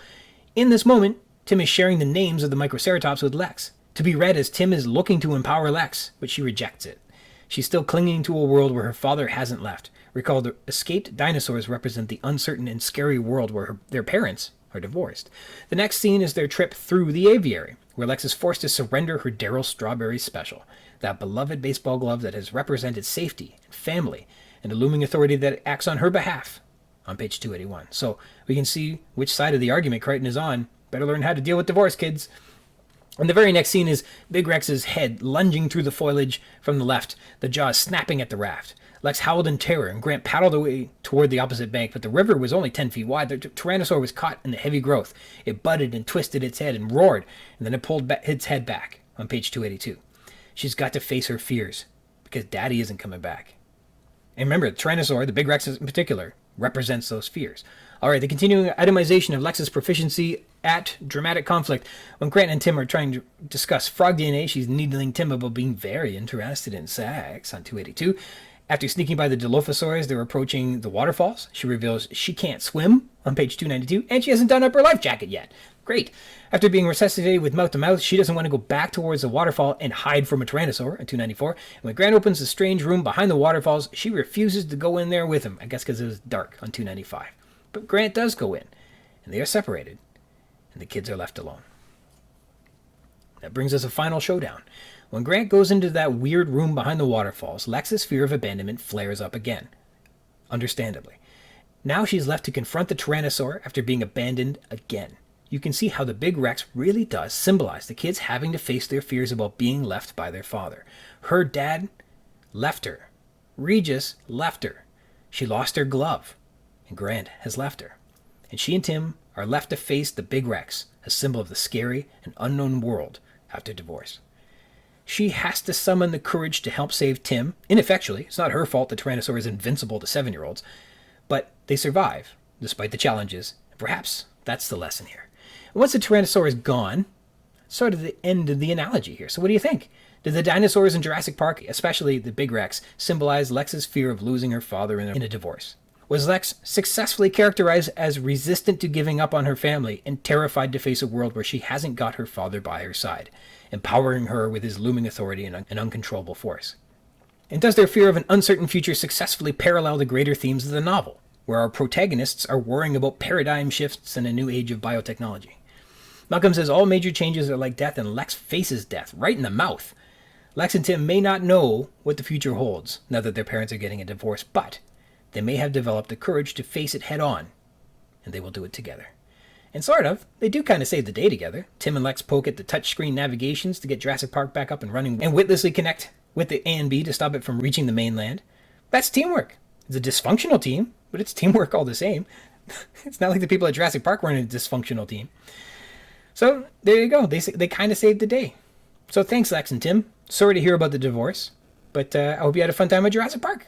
In this moment, Tim is sharing the names of the Microceratops with Lex, to be read as Tim is looking to empower Lex, but she rejects it. She's still clinging to a world where her father hasn't left. Recall, the escaped dinosaurs represent the uncertain and scary world where their parents are divorced. The next scene is their trip through the aviary, where Lex is forced to surrender her Daryl Strawberry special, that beloved baseball glove that has represented safety and family, and a looming authority that acts on her behalf, on page 281. So we can see which side of the argument Crichton is on. Better learn how to deal with divorce, kids. And the very next scene is Big Rex's head lunging through the foliage from the left, the jaws snapping at the raft. Lex howled in terror, and Grant paddled away toward the opposite bank, but the river was only 10 feet wide. The Tyrannosaur was caught in the heavy growth. It butted and twisted its head and roared, and then it pulled its head back, on page 282. She's got to face her fears, because Daddy isn't coming back. And remember, the Tyrannosaur, the Big Rex in particular, represents those fears. All right, the continuing itemization of Lex's proficiency at dramatic conflict. When Grant and Tim are trying to discuss frog DNA, she's needling Tim about being very interested in sex, on 282. After sneaking by the Dilophosaurs, they're approaching the waterfalls. She reveals she can't swim on page 292, and she hasn't done up her life jacket yet. Great. After being resuscitated with mouth-to-mouth, she doesn't want to go back towards the waterfall and hide from a Tyrannosaur at 294. And when Grant opens the strange room behind the waterfalls, she refuses to go in there with him, I guess because it was dark on 295. But Grant does go in, and they are separated, and the kids are left alone. That brings us a final showdown. When Grant goes into that weird room behind the waterfalls, Lex's fear of abandonment flares up again. Understandably. Now she's left to confront the Tyrannosaur after being abandoned again. You can see how the Big Rex really does symbolize the kids having to face their fears about being left by their father. Her dad left her. Regis left her. She lost her glove. And Grant has left her. And she and Tim are left to face the Big Rex, a symbol of the scary and unknown world after divorce. She has to summon the courage to help save Tim. Ineffectually. It's not her fault the Tyrannosaur is invincible to 7-year-olds. But they survive, despite the challenges. And perhaps that's the lesson here. And once the Tyrannosaur is gone, it's sort of the end of the analogy here. So what do you think? Did the dinosaurs in Jurassic Park, especially the Big Rex, symbolize Lex's fear of losing her father in a divorce? Was Lex successfully characterized as resistant to giving up on her family and terrified to face a world where she hasn't got her father by her side, empowering her with his looming authority and uncontrollable force? And does their fear of an uncertain future successfully parallel the greater themes of the novel, where our protagonists are worrying about paradigm shifts and a new age of biotechnology? Malcolm says all major changes are like death, and Lex faces death right in the mouth. Lex and Tim may not know what the future holds now that their parents are getting a divorce, but they may have developed the courage to face it head on, and they will do it together. And sort of, they do kind of save the day together. Tim and Lex poke at the touchscreen navigations to get Jurassic Park back up and running, and witlessly connect with the A and B to stop it from reaching the mainland. That's teamwork. It's a dysfunctional team, but it's teamwork all the same. It's not like the people at Jurassic Park weren't a dysfunctional team. So, there you go. They kind of saved the day. So thanks, Lex and Tim. Sorry to hear about the divorce, but I hope you had a fun time at Jurassic Park.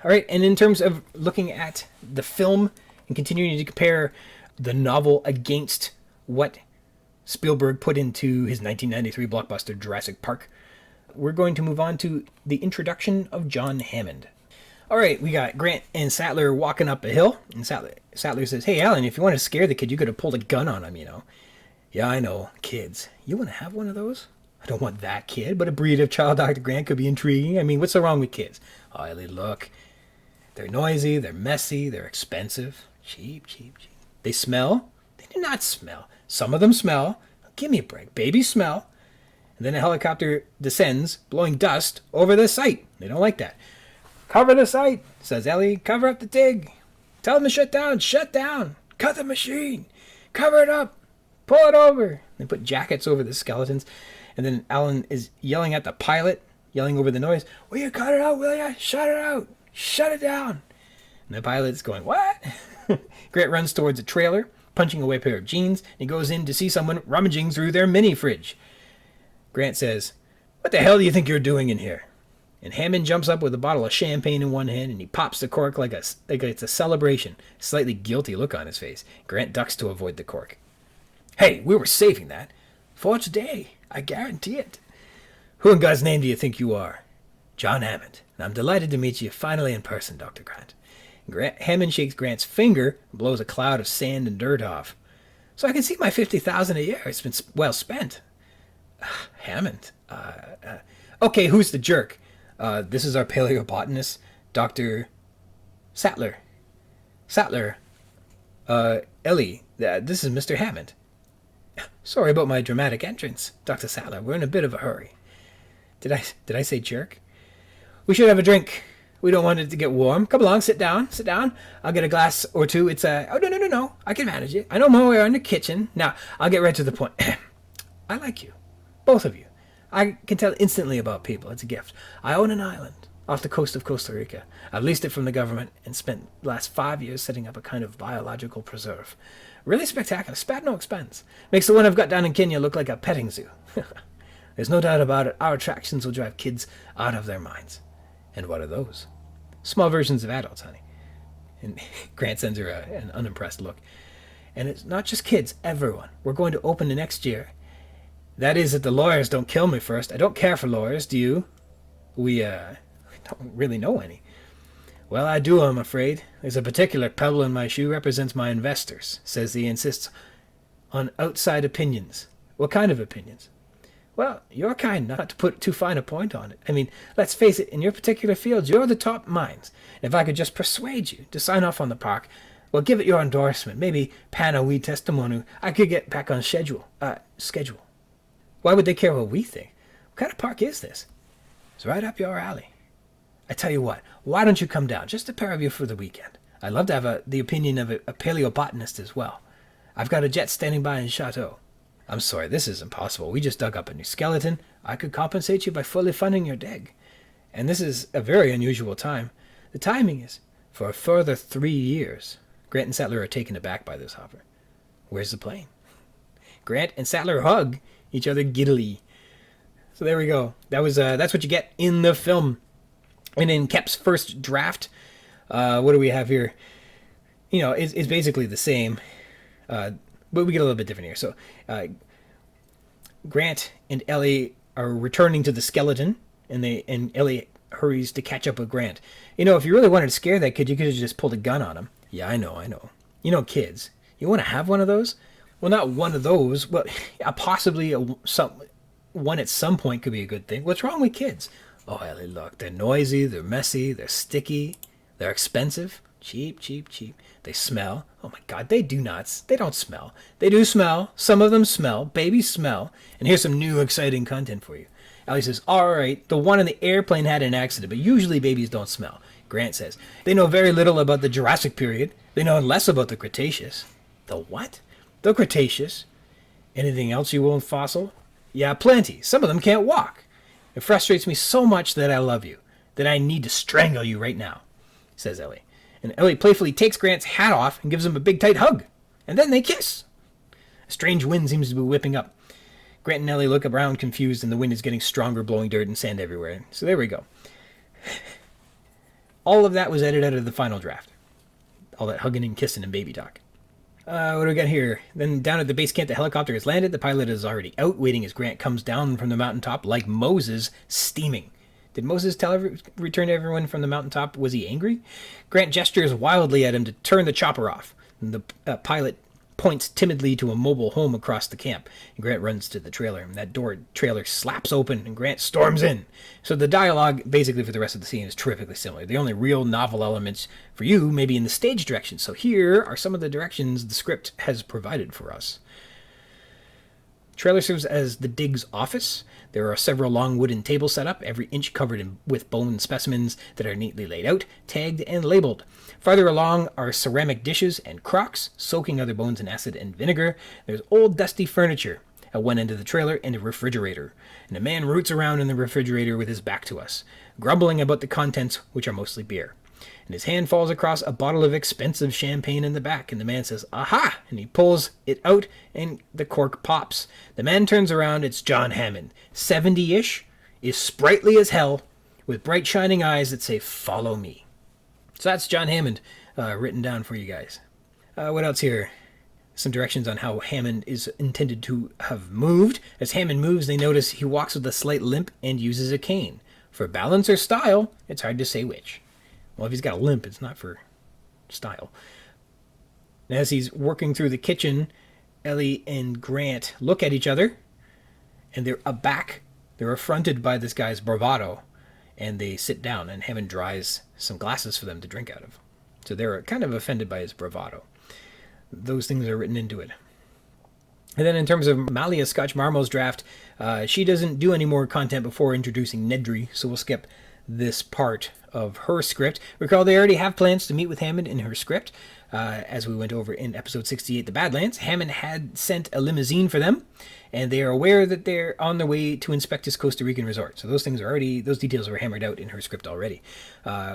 All right, and in terms of looking at the film and continuing to compare the novel against what Spielberg put into his 1993 blockbuster Jurassic Park, we're going to move on to the introduction of John Hammond. All right, we got Grant and Sattler walking up a hill, and Sattler says, "Hey, Alan, if you want to scare the kid, you could have pulled a gun on him, you know." "Yeah, I know. Kids. You want to have one of those?" "I don't want that kid, but a breed of child Dr. Grant could be intriguing. I mean, what's so wrong with kids?" "Oh, Ellie, look. They're noisy, they're messy, they're expensive. Cheap. They smell?" "They do not smell. Some of them smell. Give me a break. Babies smell." And then a helicopter descends, blowing dust over the site. They don't like that. "Cover the site," says Ellie. "Cover up the dig. Tell them to shut down. Shut down. Cut the machine. Cover it up. Pull it over." They put jackets over the skeletons. And then Alan is yelling at the pilot, yelling over the noise. "Will you cut it out, will you? Shut it out. Shut it down." And the pilot's going, "What?" Grant runs towards a trailer, punching away a pair of jeans, and he goes in to see someone rummaging through their mini fridge. Grant says, "What the hell do you think you're doing in here?" And Hammond jumps up with a bottle of champagne in one hand, and he pops the cork like it's a celebration. A slightly guilty look on his face. Grant ducks to avoid the cork. "Hey, we were saving that. Forge day, I guarantee it." "Who in God's name do you think you are?" "John Hammond, and I'm delighted to meet you finally in person, Dr. Grant." Hammond shakes Grant's finger and blows a cloud of sand and dirt off. "So I can see my $50,000 a year. It's been well spent." "Hammond, okay, who's the jerk?" This is our paleobotanist, Dr. Sattler. Ellie, this is Mr. Hammond." "Sorry about my dramatic entrance, Dr. Sattler. We're in a bit of a hurry." Did I say jerk? "We should have a drink. We don't want it to get warm. Come along, sit down. I'll get a glass or two. It's oh, no. I can manage it. I know my way around the kitchen. Now, I'll get right to the point. I like you. Both of you. I can tell instantly about people. It's a gift. I own an island off the coast of Costa Rica. I've leased it from the government and spent the last 5 years setting up a kind of biological preserve. Really spectacular. Spat no expense. Makes the one I've got down in Kenya look like a petting zoo. There's no doubt about it. Our attractions will drive kids out of their minds." "And what are those?" "Small versions of adults, honey." And Grant sends her an unimpressed look. "And it's not just kids, everyone. We're going to open the next year. That is, if the lawyers don't kill me first. I don't care for lawyers, do you?" We don't really know any. Well, I do, I'm afraid. There's a particular pebble in my shoe represents my investors. Says he insists on outside opinions. What kind of opinions? Well, your kind, not to put too fine a point on it. I mean, let's face it, in your particular field, you're the top minds. If I could just persuade you to sign off on the park, well, give it your endorsement, maybe pan a wee testimony, I could get back on schedule. Why would they care what we think? What kind of park is this? It's right up your alley. I tell you what, why don't you come down, just a pair of you for the weekend? I'd love to have the opinion of a paleobotanist as well. I've got a jet standing by in Chateau. I'm sorry, this is impossible. We just dug up a new skeleton. I could compensate you by fully funding your dig. And this is a very unusual time. The timing is for a further 3 years. Grant and Sattler are taken aback by this offer. Where's the plane? Grant and Sattler hug each other giddily. So there we go. That's what you get in the film. And in Kep's first draft, what do we have here? It's basically the same, but we get a little bit different here. So Grant and Ellie are returning to the skeleton, and Ellie hurries to catch up with Grant. If you really wanted to scare that kid, you could have just pulled a gun on him. Yeah, I know. Kids. You want to have one of those? Well, not one of those. Well, possibly one at some point could be a good thing. What's wrong with kids? Oh, Ellie, look, they're noisy, they're messy, they're sticky, they're expensive, cheap. They smell. Oh my God, they don't smell. They do smell. Some of them smell. Babies smell. And here's some new exciting content for you. Ellie says, all right, the one in the airplane had an accident, but usually babies don't smell. Grant says, they know very little about the Jurassic period. They know less about the Cretaceous. The what? The Cretaceous. Anything else you won't fossil? Yeah, plenty. Some of them can't walk. It frustrates me so much that I love you, that I need to strangle you right now, says Ellie. And Ellie playfully takes Grant's hat off and gives him a big tight hug. And then they kiss. A strange wind seems to be whipping up. Grant and Ellie look around confused, and the wind is getting stronger, blowing dirt and sand everywhere. So there we go. All of that was edited out of the final draft. All that hugging and kissing and baby talk. What do we got here? Then down at the base camp, the helicopter has landed. The pilot is already out, waiting as Grant comes down from the mountaintop like Moses, steaming. Did Moses return to everyone from the mountaintop? Was he angry? Grant gestures wildly at him to turn the chopper off. And the pilot points timidly to a mobile home across the camp. And Grant runs to the trailer, and that trailer slaps open, and Grant storms in. So the dialogue, basically for the rest of the scene, is terrifically similar. The only real novel elements for you may be in the stage direction. So here are some of the directions the script has provided for us. Trailer serves as the dig's office. There are several long wooden tables set up, every inch covered with bone specimens that are neatly laid out, tagged, and labeled. Farther along are ceramic dishes and crocks, soaking other bones in acid and vinegar. There's old dusty furniture at one end of the trailer and a refrigerator. And a man roots around in the refrigerator with his back to us, grumbling about the contents, which are mostly beer. And his hand falls across a bottle of expensive champagne in the back, and the man says, aha! And he pulls it out, and the cork pops. The man turns around, it's John Hammond, 70-ish, is sprightly as hell, with bright shining eyes that say, follow me. So that's John Hammond, written down for you guys. What else here? Some directions on how Hammond is intended to have moved. As Hammond moves, they notice he walks with a slight limp and uses a cane. For balance or style, it's hard to say which. Well, if he's got a limp, it's not for style. And as he's working through the kitchen, Ellie and Grant look at each other, and they're aback. They're affronted by this guy's bravado, and they sit down, and Hammond dries some glasses for them to drink out of. So they're kind of offended by his bravado. Those things are written into it. And then in terms of Malia Scotch Marmo's draft, she doesn't do any more content before introducing Nedry, so we'll skip this part of her script. Recall they already have plans to meet with Hammond in her script. As we went over in episode 68, The Badlands, Hammond had sent a limousine for them, and they are aware that they're on their way to inspect his Costa Rican resort. So those details were hammered out in her script already.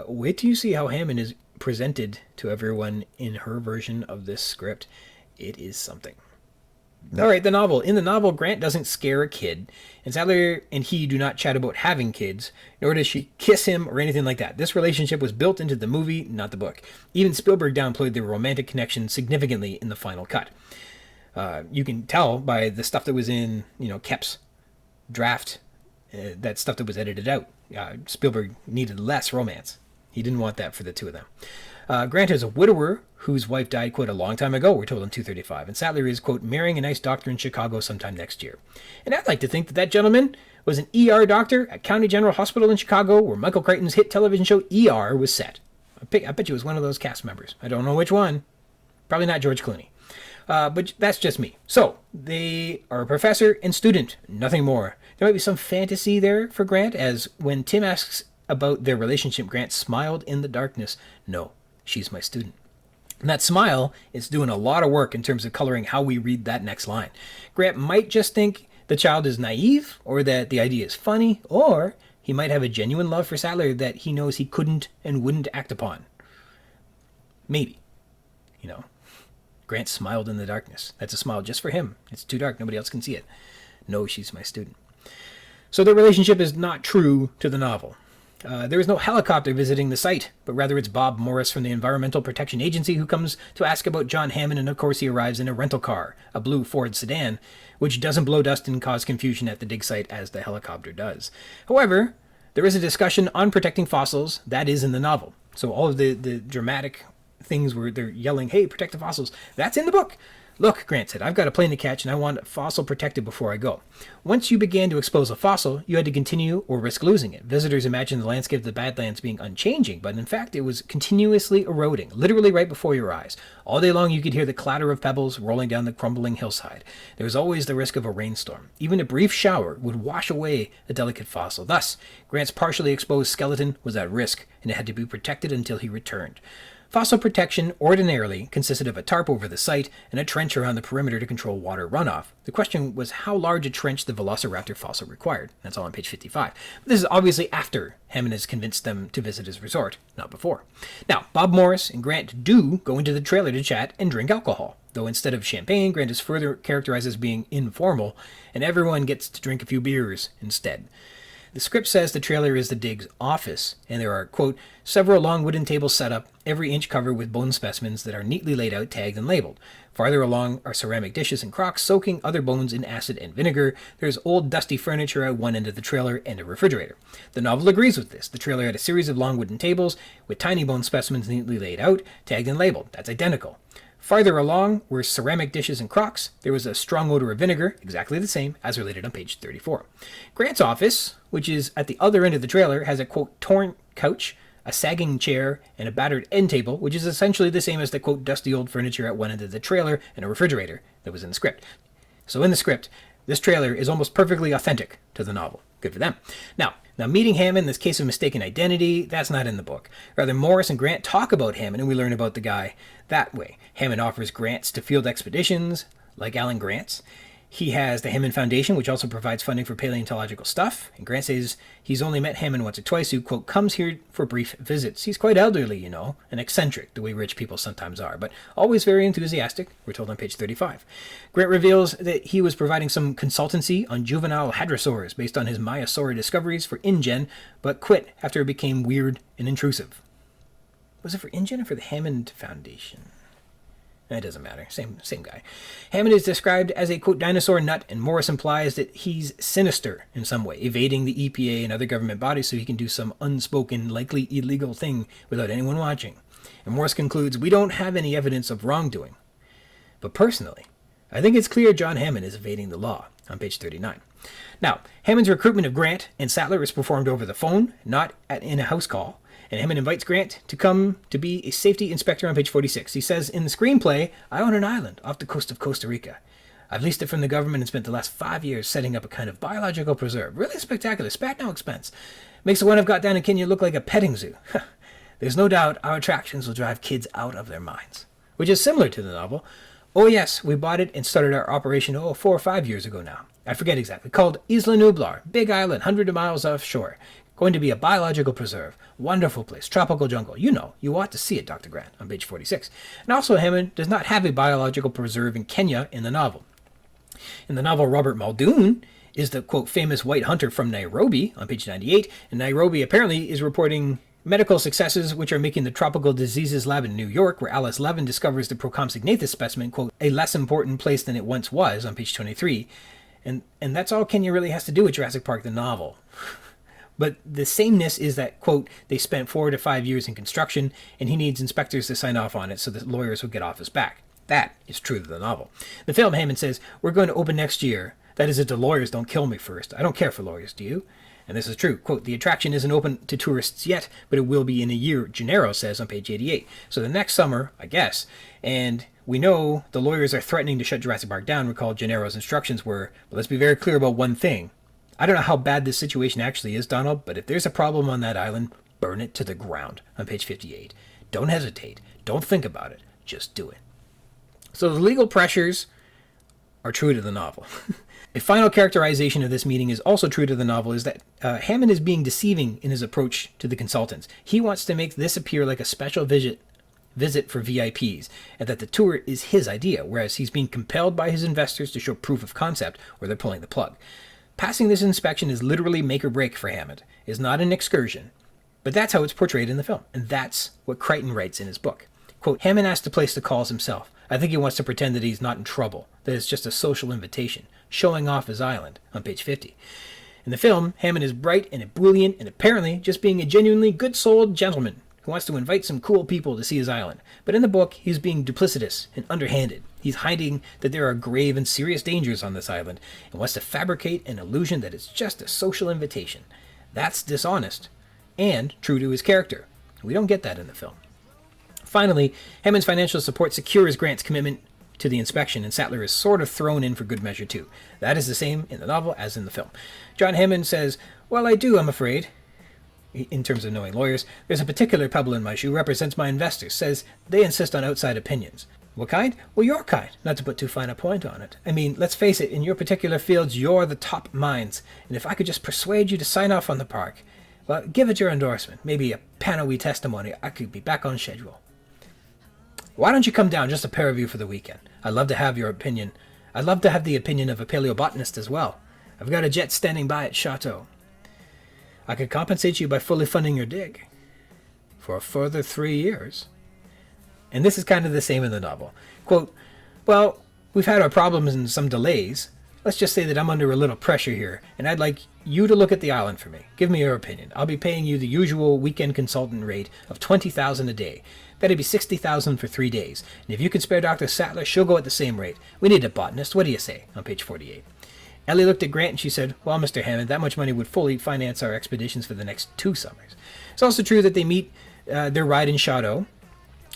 Wait till you see how Hammond is presented to everyone in her version of this script. It is something. All right, the novel. In the novel, Grant doesn't scare a kid, and Sattler and he do not chat about having kids, nor does she kiss him or anything like that. This relationship was built into the movie, not the book. Even Spielberg downplayed their romantic connection significantly in the final cut. You can tell by the stuff that was in, Kep's draft, that stuff that was edited out. Spielberg needed less romance. He didn't want that for the two of them. Grant is a widower whose wife died, quote, a long time ago, we're told in 235. And Sattler is, quote, marrying a nice doctor in Chicago sometime next year. And I'd like to think that that gentleman was an ER doctor at County General Hospital in Chicago, where Michael Crichton's hit television show ER was set. I bet you it was one of those cast members. I don't know which one. Probably not George Clooney. But that's just me. So, they are a professor and student, nothing more. There might be some fantasy there for Grant, as when Tim asks about their relationship, Grant smiled in the darkness. No, she's my student. And that smile is doing a lot of work in terms of coloring how we read that next line. Grant might just think the child is naive, or that the idea is funny, or he might have a genuine love for Sattler that he knows he couldn't and wouldn't act upon. Maybe. You know, Grant smiled in the darkness. That's a smile just for him. It's too dark. Nobody else can see it. No, she's my student. So their relationship is not true to the novel. There is no helicopter visiting the site, but rather it's Bob Morris from the Environmental Protection Agency who comes to ask about John Hammond, and of course he arrives in a rental car, a blue Ford sedan, which doesn't blow dust and cause confusion at the dig site as the helicopter does. However, there is a discussion on protecting fossils that is in the novel. So all of the dramatic things where they're yelling, hey, protect the fossils, that's in the book. Look, Grant said, I've got a plane to catch and I want a fossil protected before I go. Once you began to expose a fossil, you had to continue or risk losing it. Visitors imagined the landscape of the Badlands being unchanging, but in fact it was continuously eroding, literally right before your eyes. All day long you could hear the clatter of pebbles rolling down the crumbling hillside. There was always the risk of a rainstorm. Even a brief shower would wash away a delicate fossil. Thus, Grant's partially exposed skeleton was at risk, and it had to be protected until he returned. Fossil protection ordinarily consisted of a tarp over the site and a trench around the perimeter to control water runoff. The question was how large a trench the Velociraptor fossil required. That's all on page 55. But this is obviously after Hammond has convinced them to visit his resort, not before. Now, Bob Morris and Grant do go into the trailer to chat and drink alcohol, though instead of champagne, Grant is further characterized as being informal, and everyone gets to drink a few beers instead. The script says the trailer is the dig's office, and there are, quote, several long wooden tables set up, every inch covered with bone specimens that are neatly laid out, tagged, and labeled. Farther along are ceramic dishes and crocks soaking other bones in acid and vinegar. There's old dusty furniture at one end of the trailer and a refrigerator. The novel agrees with this. The trailer had a series of long wooden tables with tiny bone specimens neatly laid out, tagged, and labeled. That's identical. Farther along were ceramic dishes and crocks. There was a strong odor of vinegar, exactly the same as related on page 34. Grant's office, which is at the other end of the trailer, has a, quote, torn couch, a sagging chair, and a battered end table, which is essentially the same as the, quote, dusty old furniture at one end of the trailer and a refrigerator that was in the script. So in the script, this trailer is almost perfectly authentic to the novel. Good for them. Now meeting Hammond, this case of mistaken identity, that's not in the book. Rather, Morris and Grant talk about Hammond, and we learn about the guy that way. Hammond offers grants to field expeditions, like Alan Grant's. He has the Hammond Foundation, which also provides funding for paleontological stuff. And Grant says he's only met Hammond once or twice, who, quote, comes here for brief visits. He's quite elderly, you know, and eccentric, the way rich people sometimes are, but always very enthusiastic, we're told on page 35. Grant reveals that he was providing some consultancy on juvenile hadrosaurs based on his Maiasaura discoveries for InGen, but quit after it became weird and intrusive. Was it for InGen or for the Hammond Foundation? It doesn't matter. Same guy. Hammond is described as a, quote, dinosaur nut, and Morris implies that he's sinister in some way, evading the EPA and other government bodies so he can do some unspoken, likely illegal thing without anyone watching. And Morris concludes, we don't have any evidence of wrongdoing. But personally, I think it's clear John Hammond is evading the law, on page 39. Now, Hammond's recruitment of Grant and Sattler is performed over the phone, not in a house call. And Hammond invites Grant to come to be a safety inspector on page 46. He says, in the screenplay, I own an island off the coast of Costa Rica. I've leased it from the government and spent the last 5 years setting up a kind of biological preserve. Really spectacular, spat no expense. Makes the one I've got down in Kenya look like a petting zoo. There's no doubt our attractions will drive kids out of their minds. Which is similar to the novel. Oh yes, we bought it and started our operation 4 or 5 years ago now. I forget exactly. Called Isla Nublar, big island, 100 miles offshore. Going to be a biological preserve. Wonderful place. Tropical jungle. You know. You ought to see it, Dr. Grant, on page 46. And also, Hammond does not have a biological preserve in Kenya in the novel. In the novel, Robert Muldoon is the, quote, famous white hunter from Nairobi, on page 98. And Nairobi apparently is reporting medical successes which are making the Tropical Diseases Lab in New York, where Alice Levin discovers the Procomsignathus specimen, quote, a less important place than it once was, on page 23. And that's all Kenya really has to do with Jurassic Park, the novel. But the sameness is that, quote, they spent 4 to 5 years in construction, and he needs inspectors to sign off on it so that lawyers will get off his back. That is true to the novel. In the film, Hammond says, we're going to open next year. That is if the lawyers don't kill me first. I don't care for lawyers, do you? And this is true. Quote, the attraction isn't open to tourists yet, but it will be in a year, Gennaro says on page 88. So the next summer, I guess. And we know the lawyers are threatening to shut Jurassic Park down. Recall Gennaro's instructions were, but let's be very clear about one thing. I don't know how bad this situation actually is, Donald, but if there's a problem on that island, burn it to the ground on page 58. Don't hesitate. Don't think about it. Just do it. So the legal pressures are true to the novel. A final characterization of this meeting is also true to the novel is that Hammond is being deceiving in his approach to the consultants. He wants to make this appear like a special visit for VIPs, and that the tour is his idea, whereas he's being compelled by his investors to show proof of concept, or they're pulling the plug. Passing this inspection is literally make or break for Hammond. It's not an excursion, but that's how it's portrayed in the film, and that's what Crichton writes in his book. Quote, Hammond has to place the calls himself. I think he wants to pretend that he's not in trouble, that it's just a social invitation, showing off his island, on page 50. In the film, Hammond is bright and ebullient and apparently just being a genuinely good-souled gentleman who wants to invite some cool people to see his island. But in the book, he's being duplicitous and underhanded. He's hiding that there are grave and serious dangers on this island and wants to fabricate an illusion that it's just a social invitation. That's dishonest and true to his character. We don't get that in the film. Finally, Hammond's financial support secures Grant's commitment to the inspection, and Sattler is sort of thrown in for good measure too. That is the same in the novel as in the film. John Hammond says, well, I do, I'm afraid. In terms of knowing lawyers, there's a particular pebble in my shoe, represents my investors, says they insist on outside opinions. What kind? Well, your kind, not to put too fine a point on it. I mean, let's face it, in your particular fields, you're the top minds, and if I could just persuade you to sign off on the park, well, give it your endorsement, maybe a panel-y testimony, I could be back on schedule. Why don't you come down, just a pair of you, for the weekend? I'd love to have your opinion. I'd love to have the opinion of a paleobotanist as well. I've got a jet standing by at Chateau. I could compensate you by fully funding your dig for a further 3 years. And this is kind of the same in the novel. Quote, well, we've had our problems and some delays. Let's just say that I'm under a little pressure here, and I'd like you to look at the island for me. Give me your opinion. I'll be paying you the usual weekend consultant rate of $20,000 a day. That'd be $60,000 for 3 days. And if you can spare Dr. Sattler, she'll go at the same rate. We need a botanist. What do you say? On page 48. Ellie looked at Grant and she said, well, Mr. Hammond, that much money would fully finance our expeditions for the next 2 summers. It's also true that they meet their ride in Chateau.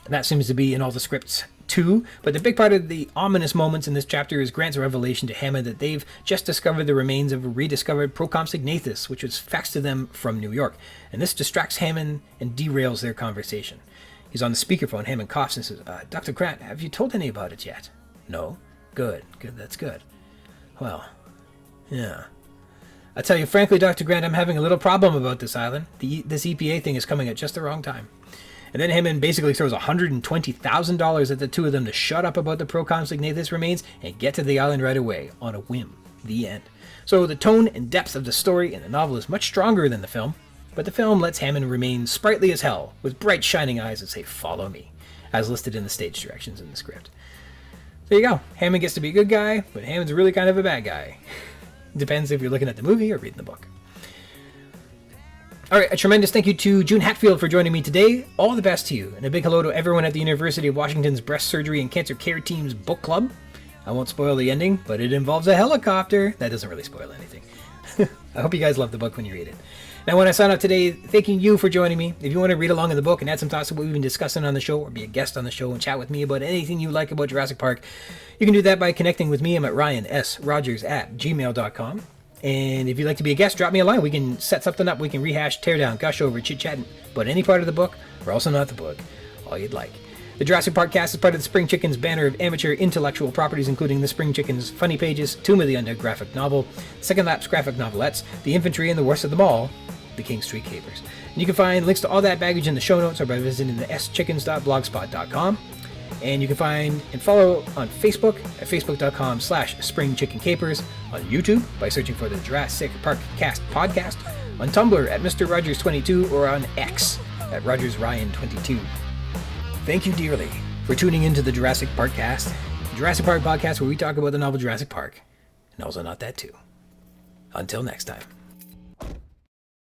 That seems to be in all the scripts too. But the big part of the ominous moments in this chapter is Grant's revelation to Hammond that they've just discovered the remains of a rediscovered Procompsognathus, which was faxed to them from New York. And this distracts Hammond and derails their conversation. He's on the speakerphone. Hammond coughs and says, Dr. Grant, have you told any about it yet? No. Good, that's good. Well, yeah. I tell you frankly, Dr. Grant, I'm having a little problem about this island. This EPA thing is coming at just the wrong time. And then Hammond basically throws $120,000 at the two of them to shut up about the Procompsognathus remains and get to the island right away, on a whim. The end. So the tone and depth of the story in the novel is much stronger than the film, but the film lets Hammond remain sprightly as hell, with bright shining eyes that say, follow me, as listed in the stage directions in the script. There you go. Hammond gets to be a good guy, but Hammond's really kind of a bad guy. Depends if you're looking at the movie or reading the book. All right, a tremendous thank you to June Hatfield for joining me today. All the best to you, and a big hello to everyone at the University of Washington's Breast Surgery and Cancer Care Team's book club. I won't spoil the ending, but it involves a helicopter. That doesn't really spoil anything. I hope you guys love the book when you read it. Now, when I sign off today, thanking you for joining me. If you want to read along in the book and add some thoughts to what we've been discussing on the show, or be a guest on the show and chat with me about anything you like about Jurassic Park, you can do that by connecting with me. I'm at ryansrogers@gmail.com. And if you'd like to be a guest, drop me a line. We can set something up. We can rehash, tear down, gush over, chit-chat about any part of the book, or also not the book, all you'd like. The Jurassic Park-Cast is part of the Spring Chicken's banner of amateur intellectual properties, including the Spring Chicken's Funny Pages, Tomb of the Undead graphic novel, Second Lapse graphic novelettes, The Infantry, and the worst of them all, The King Street Capers. And you can find links to all that baggage in the show notes or by visiting the schickens.blogspot.com. And you can find and follow on Facebook at facebook.com/springchickencapers, on YouTube by searching for the Juras-Sick Park-Cast podcast, on Tumblr at Mr. Rogers22, or on X at RogersRyan22. Thank you dearly for tuning into the Jurassic Park-Cast, the Jurassic Park podcast where we talk about the novel Jurassic Park, and also not that too. Until next time.